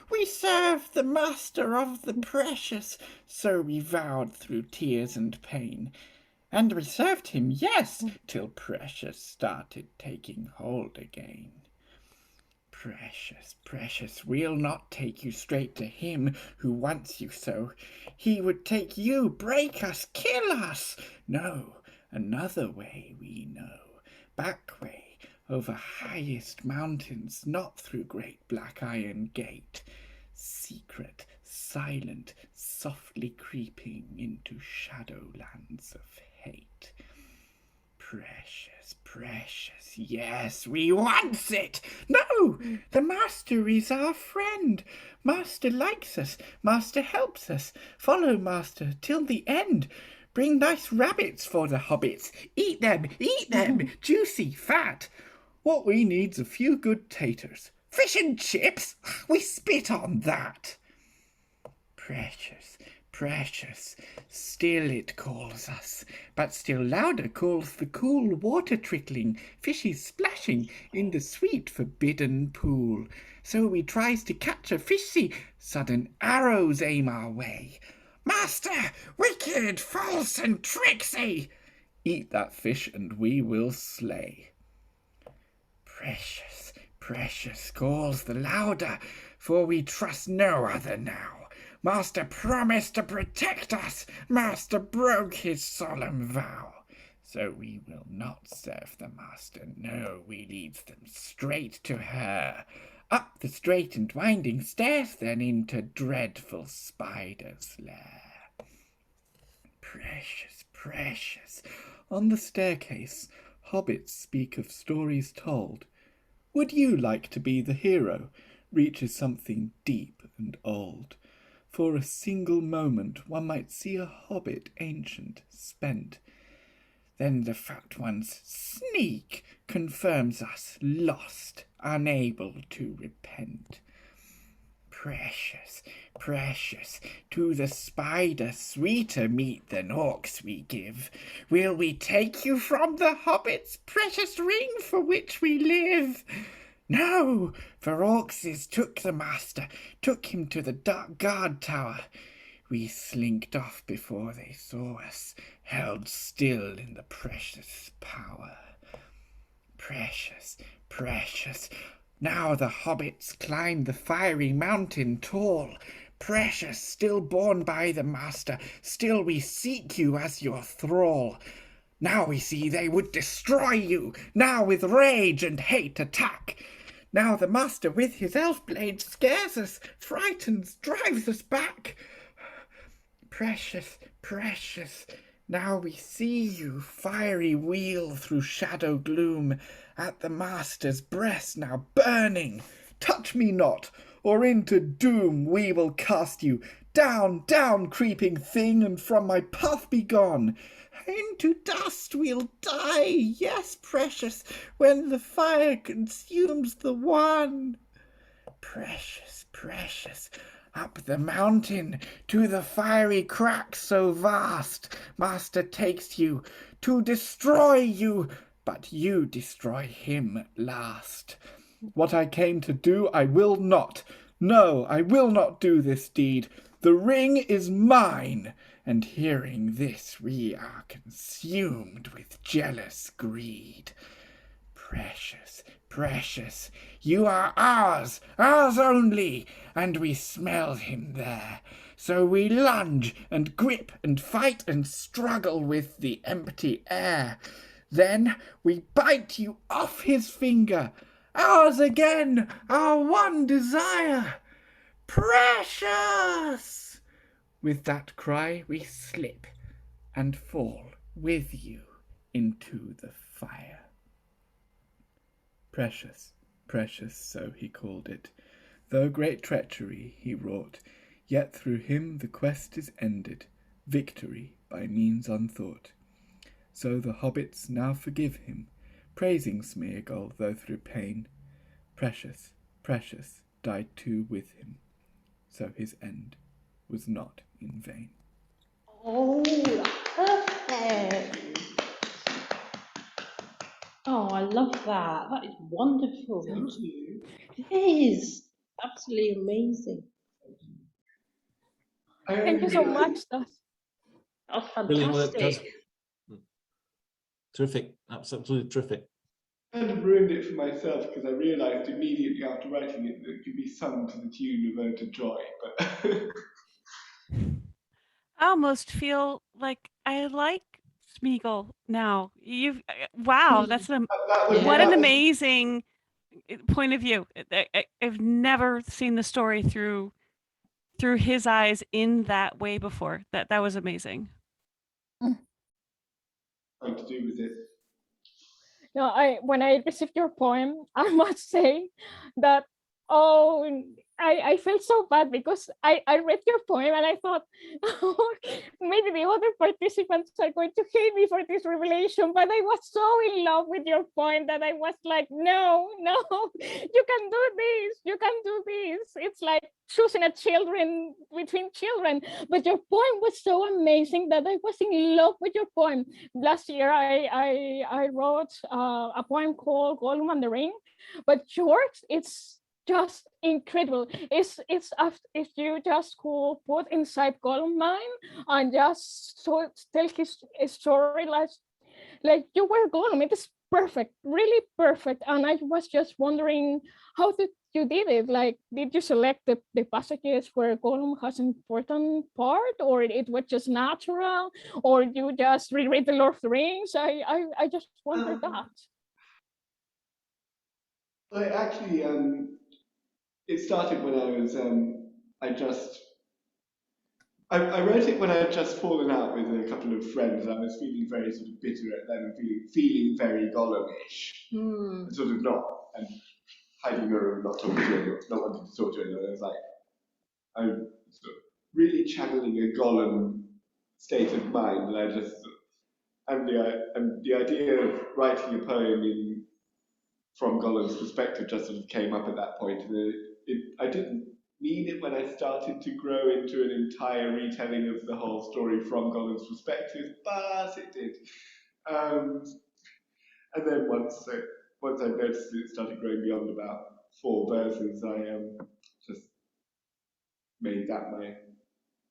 We served the master of the precious, so we vowed through tears and pain. And we served him, yes, till precious started taking hold again. Precious, precious, we'll not take you straight to him who wants you so. He would take you, break us, kill us. No, another way we know, back way, over highest mountains, not through great black iron gate. Secret, silent, softly creeping into shadowlands of hate. Precious, precious, yes, we want it. No, the master is our friend. Master likes us, master helps us. Follow master till the end. Bring nice rabbits for the hobbits. Eat them, juicy, fat. What we need's a few good taters. Fish and chips, we spit on that. Precious, precious, still it calls us, but still louder calls the cool water trickling, fishes splashing in the sweet forbidden pool. So we tries to catch a fishy, sudden arrows aim our way. Master, wicked, false and tricksy! Eat that fish and we will slay. Precious, precious calls the louder, for we trust no other now. Master promised to protect us. Master broke his solemn vow. So we will not serve the master, no, we leads them straight to her. Up the straight and winding stairs, then into dreadful spider's lair. Precious, precious, on the staircase, hobbits speak of stories told. Would you like to be the hero? Reaches something deep and old. For a single moment one might see a hobbit ancient spent. Then the fat one's sneak confirms us lost, unable to repent. Precious, precious, to the spider sweeter meat than orcs we give. Will we take you from the hobbit's precious ring for which we live? No, for orcs took the master, took him to the dark guard tower. We slinked off before they saw us, held still in the precious power. Precious, precious, now the hobbits climb the fiery mountain tall. Precious, still borne by the master, still we seek you as your thrall. Now we see they would destroy you, now with rage and hate attack. Now the master with his elf blade scares us, frightens, drives us back. Precious, precious, now we see you, fiery wheel through shadow gloom, at the master's breast now burning. Touch me not, or into doom we will cast you. Down, down, creeping thing, and from my path be gone. Into dust we'll die, yes, precious, when the fire consumes the one. Precious, precious, up the mountain to the fiery crack so vast, master takes you to destroy you, but you destroy him at last. What I came to do I will not. No, I will not do this deed. The ring is mine, and hearing this we are consumed with jealous greed. Precious, precious, you are ours, ours only, and we smell him there. So we lunge and grip and fight and struggle with the empty air. Then we bite you off his finger, ours again, our one desire. Precious! With that cry we slip and fall with you into the fire. Precious, precious, so he called it. Though great treachery he wrought, yet through him the quest is ended, victory by means unthought. So the hobbits now forgive him, praising Smeagol, though through pain. Precious, precious, died too with him, so his end was not in vain. Oh, perfect. Oh, I love that. That is wonderful. Thank you. It is absolutely amazing. Thank you so much, Das. That was Brilliant work, Das. fantastic. Terrific, absolutely terrific. I kind of ruined it for myself because I realised immediately after writing it that it could be sung to the tune of Ode to Joy, but I almost feel like I like Smeagol now. Wow, that's what an amazing point of view. I've never seen the story through his eyes in that way before. That was amazing. something to do with it. No, when I received your poem, I must say that, oh, I felt so bad because I read your poem and I thought, oh, maybe the other participants are going to hate me for this revelation, but I was so in love with your poem that I was like, no, you can do this, you can do this. It's like choosing between children, but your poem was so amazing that I was in love with your poem. Last year, I wrote a poem called Gollum and the Ring, but yours, it's just incredible. It's if you just could put inside Gollum mind and just tell his story like you were Gollum. It is perfect, really perfect. And I was just wondering, how did you did it? Like, did you select the passages where Gollum has an important part, or it was just natural, or you just reread the Lord of the Rings? I just wondered that. Well, actually, it started when I was, I wrote it when I had just fallen out with a couple of friends. I was feeling very sort of bitter at them and feeling very Gollum-ish. Sort of not, and hiding in a room, not talking to anyone, not wanting to talk to anyone. I was like, I'm sort of really channeling a Gollum state of mind, and I just, and the idea of writing a poem from Gollum's perspective just sort of came up at that point. And I didn't mean it when I started to grow into an entire retelling of the whole story from Gollum's perspective, but it did. And then once I noticed it started growing beyond about 4 verses, I just made that my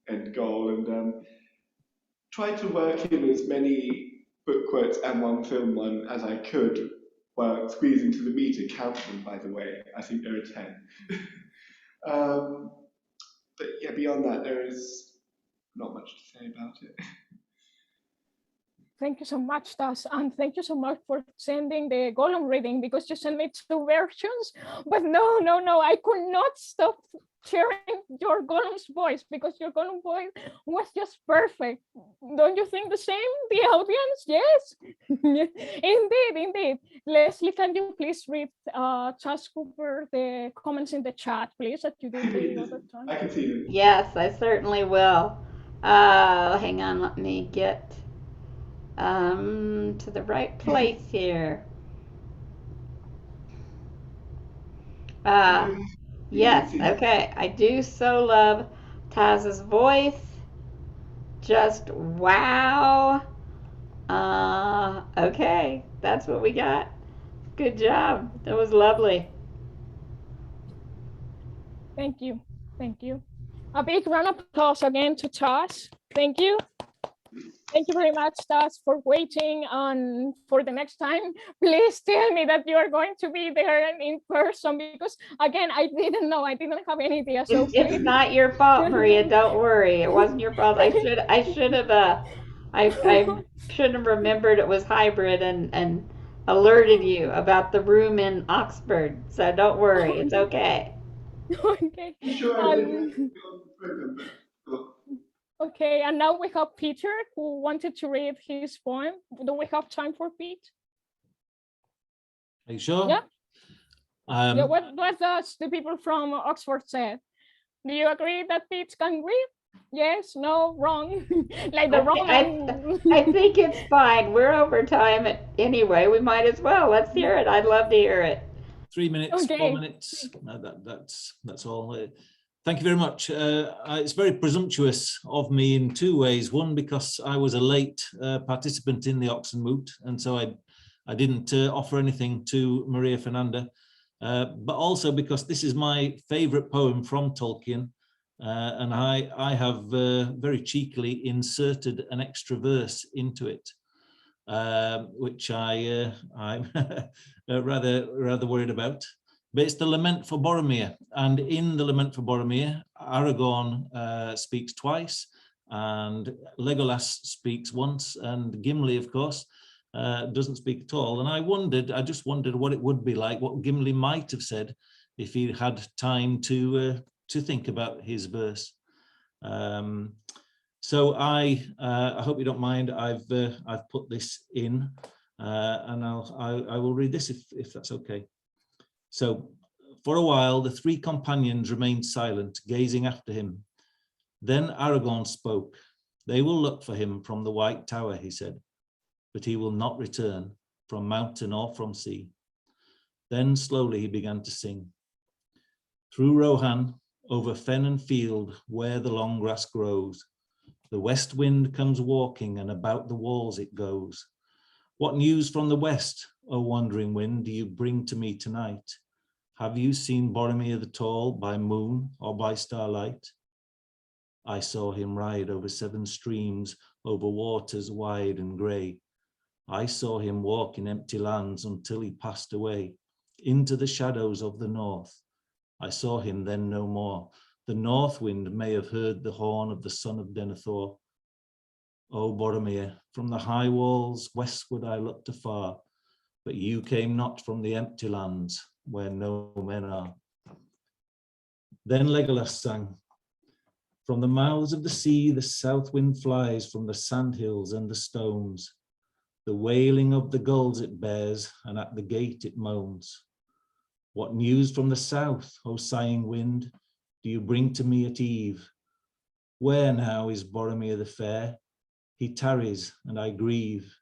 end goal and tried to work in as many book quotes and one film one as I could while squeezing to the meter. Count them, by the way. I think there are 10. But yeah, beyond that, there is not much to say about it. Thank you so much, Tas, and thank you so much for sending the Gollum reading, because you sent me 2 versions. But no, I could not stop hearing your Gollum's voice, because your Gollum voice was just perfect. Don't you think the same, the audience? Yes, indeed. Leslie, can you please read Charles Cooper the comments in the chat, please, that you did the other time? I can see them. Yes, I certainly will. Hang on, let me get to the right place here. Yes, okay. I do so love Taz's voice. Just wow. Okay, that's what we got. Good job. That was lovely. Thank you. A big round of applause again to Taz. Thank you. Thank you very much, Taz, for waiting on for the next time. Please tell me that you are going to be there in person, because again, I didn't know. I didn't have any idea. So it's not your fault, Maria. Don't worry. It wasn't your fault. I should have remembered it was hybrid and alerted you about the room in Oxford. So don't worry. It's okay. Okay. Sure, I did. Okay, and now we have Peter, who wanted to read his poem. Do we have time for Pete? Are you sure? Yeah. Yeah. What does the people from Oxford said? Do you agree that Pete can read? Yes, no, wrong. Like the wrong. I think it's fine. We're over time anyway. We might as well. Let's hear it. I'd love to hear it. 3 minutes, Okay. 4 minutes. That's all. Thank you very much. It's very presumptuous of me in 2 ways. One, because I was a late participant in the Oxonmoot, and so I didn't offer anything to Maria Fernanda, but also because this is my favorite poem from Tolkien, and I have very cheekily inserted an extra verse into it, which I'm rather worried about. But it's the Lament for Boromir, and in the Lament for Boromir, Aragorn speaks twice, and Legolas speaks once, and Gimli, of course, doesn't speak at all. And I just wondered what it would be like, what Gimli might have said if he had time to think about his verse. So I hope you don't mind. I've put this in. And I will read this if that's okay. So, for a while, the three companions remained silent, gazing after him. Then Aragorn spoke. They will look for him from the White Tower, he said, but he will not return from mountain or from sea. Then slowly he began to sing. Through Rohan, over fen and field, where the long grass grows, the west wind comes walking, and about the walls it goes. What news from the west, O wandering wind, do you bring to me tonight? Have you seen Boromir the Tall by moon or by starlight? I saw him ride over 7 streams, over waters wide and grey. I saw him walk in empty lands until he passed away into the shadows of the north. I saw him then no more. The north wind may have heard the horn of the son of Denethor. O Boromir, from the high walls westward I looked afar, but you came not from the empty lands where no men are. Then Legolas sang. From the mouths of the sea, the south wind flies from the sandhills and the stones. The wailing of the gulls it bears, and at the gate it moans. What news from the south, O sighing wind, do you bring to me at eve? Where now is Boromir the fair? He tarries, and I grieve.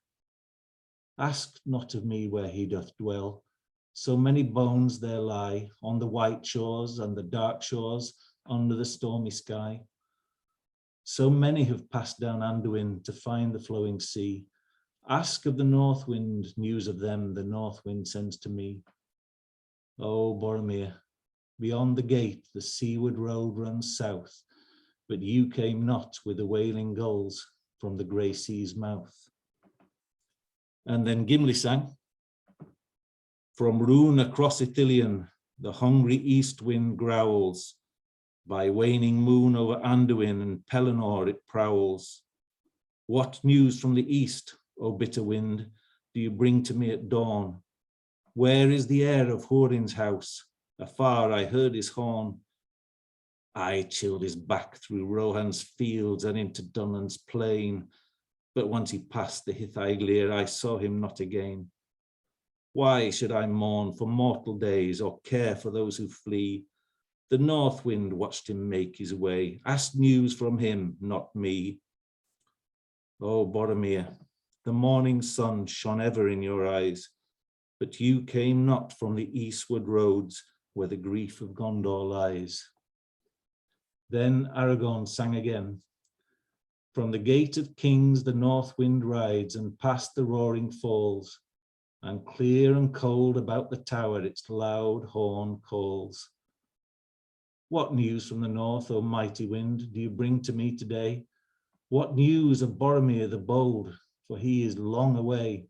Ask not of me where he doth dwell. So many bones there lie on the white shores and the dark shores under the stormy sky. So many have passed down Anduin to find the flowing sea. Ask of the north wind news of them the north wind sends to me. O Boromir, beyond the gate the seaward road runs south, but you came not with the wailing gulls from the grey sea's mouth. And then Gimli sang. From Rhûn across Ithilien, the hungry east wind growls. By waning moon over Anduin and Pelennor it prowls. What news from the east, O bitter wind, do you bring to me at dawn? Where is the heir of Húrin's house? Afar I heard his horn. I chilled his back through Rohan's fields and into Dunan's plain. But once he passed the Hithaglir, I saw him not again. Why should I mourn for mortal days or care for those who flee? The north wind watched him make his way. Ask news from him, not me. O Boromir, the morning sun shone ever in your eyes, but you came not from the eastward roads where the grief of Gondor lies. Then Aragorn sang again. From the gate of kings the north wind rides, and past the roaring falls, and clear and cold about the tower its loud horn calls. What news from the north, O mighty wind, do you bring to me today? What news of Boromir the bold, for he is long away.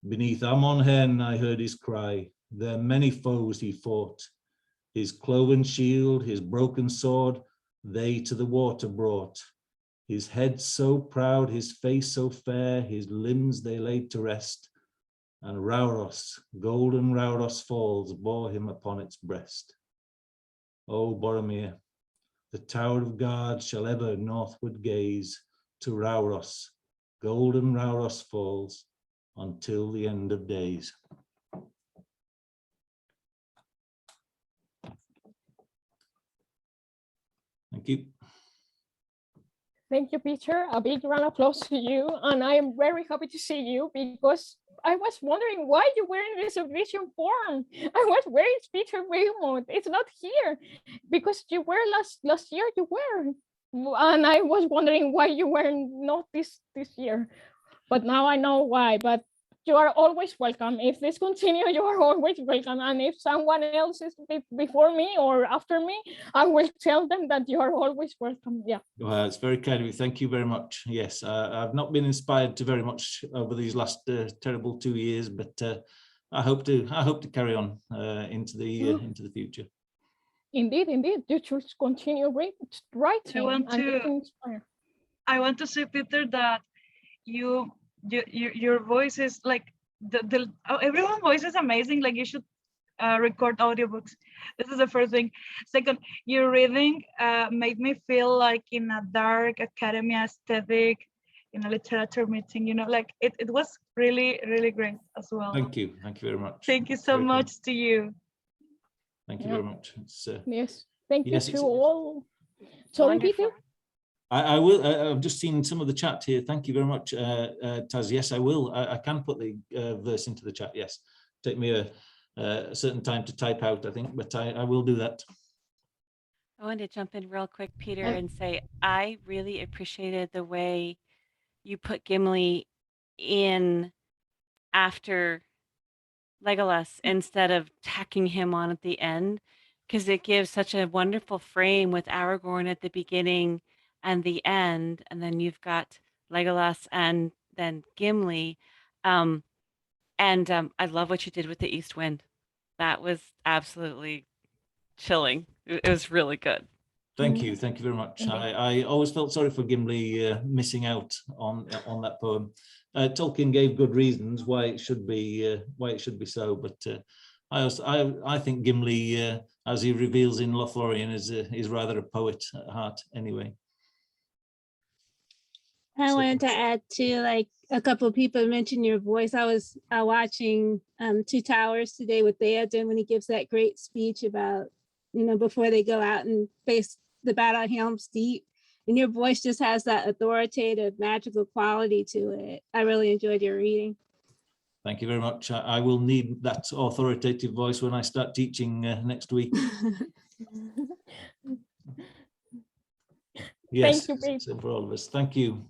Beneath Amon Hen I heard his cry, there many foes he fought. His cloven shield, his broken sword, they to the water brought. His head so proud, his face so fair, his limbs they laid to rest. And Rauros, golden Rauros falls, bore him upon its breast. O Boromir, the tower of guard shall ever northward gaze to Rauros, golden Rauros falls, until the end of days. Thank you. Thank you, Peter. A big round of applause to you. And I am very happy to see you because I was wondering why you were in this exhibition form. I was, where is Peter Wilmot? It's not here because you were last year. You were, and I was wondering why you were not this year. But now I know why. But you are always welcome. If this continues, you are always welcome. And if someone else is before me or after me, I will tell them that you are always welcome. Yeah. Well, it's very kind of you. Thank you very much. Yes, I've not been inspired to very much over these last terrible 2 years, but I hope to carry on into the future. Indeed, you should continue writing and getting inspired. I want to say, Peter, that your voice is like everyone's voice is amazing. Like you should record audiobooks. This is the first thing. Second, your reading made me feel like in a dark academia aesthetic. in a literature meeting, you know, like it was really, really great as well. Thank you very much. Thank you so much to you. Thank you very much. It's, yes, thank yes, you to all. Sorry, Peter. I will. I've just seen some of the chat here. Thank you very much, Taz. Yes, I will. I can put the verse into the chat. Yes, take me a certain time to type out, I think, but I will do that. I wanted to jump in real quick, Peter, and say I really appreciated the way you put Gimli in after Legolas instead of tacking him on at the end, because it gives such a wonderful frame with Aragorn at the beginning and the end, and then you've got Legolas and then Gimli. I love what you did with the East Wind. That was absolutely chilling. It was really good. Thank you very much. I always felt sorry for Gimli missing out on that poem. Tolkien gave good reasons why it should be so, but I think Gimli, as he reveals in Lothlorien, is rather a poet at heart. Anyway, I wanted to add to, like, a couple of people mentioned your voice. I was watching Two Towers today with Theoden when he gives that great speech about, you know, before they go out and face the battle at Helm's Deep. And your voice just has that authoritative, magical quality to it. I really enjoyed your reading. thank you very much. I will need that authoritative voice when I start teaching next week. Yes, Thank you, Peter. same for all of us. Thank you.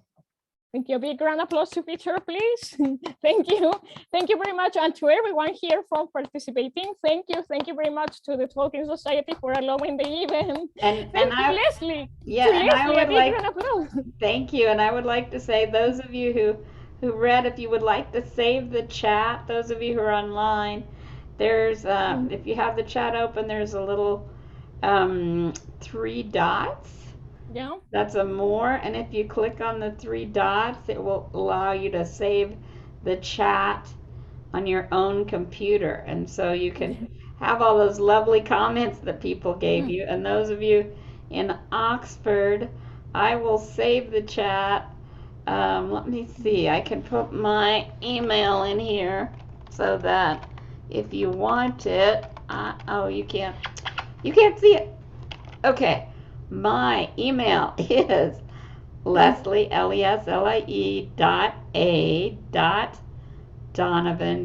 Thank you. A big round of applause to Peter, please. Thank you. Thank you very much. And to everyone here for participating. Thank you. Thank you very much to the Tolkien Society for allowing the event. And Leslie. Yeah, and I would like, applause. thank you. And I would like to say, those of you who read, if you would like to save the chat, those of you who are online, there's, if you have the chat open, there's a little 3 dots. Yeah. That's a more, and if you click on the 3 dots, it will allow you to save the chat on your own computer. And so you can have all those lovely comments that people gave you. And those of you in Oxford, I will save the chat. Let me see, I can put my email in here so that if you want it, oh, you can't see it. Okay. My email is Leslie, Leslie .a.donovan,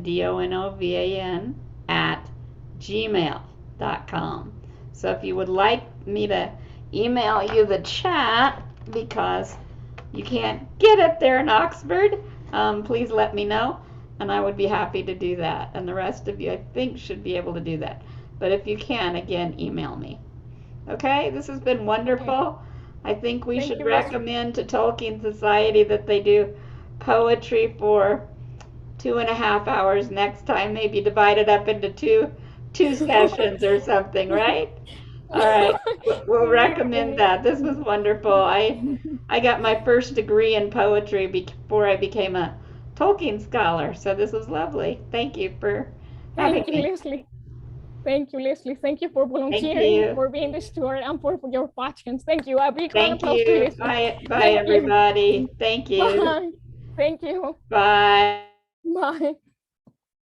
DONOVAN, @gmail.com. So if you would like me to email you the chat because you can't get it there in Oxford, please let me know and I would be happy to do that. And the rest of you, I think, should be able to do that. But if you can, again, email me. Okay, this has been wonderful. I think we should recommend to Tolkien Society that they do poetry for 2.5 hours next time, maybe divide it up into two sessions or something, right? All right, we'll recommend that. This was wonderful. I got my first degree in poetry before I became a Tolkien scholar, so this was lovely. Thank you for having me. Leslie. Thank you, Leslie. Thank you for volunteering, for being the steward, and for your patience. Thank you. A big round of applause to Leslie. Bye, everybody. Thank you. Bye. Thank you. Bye. Bye.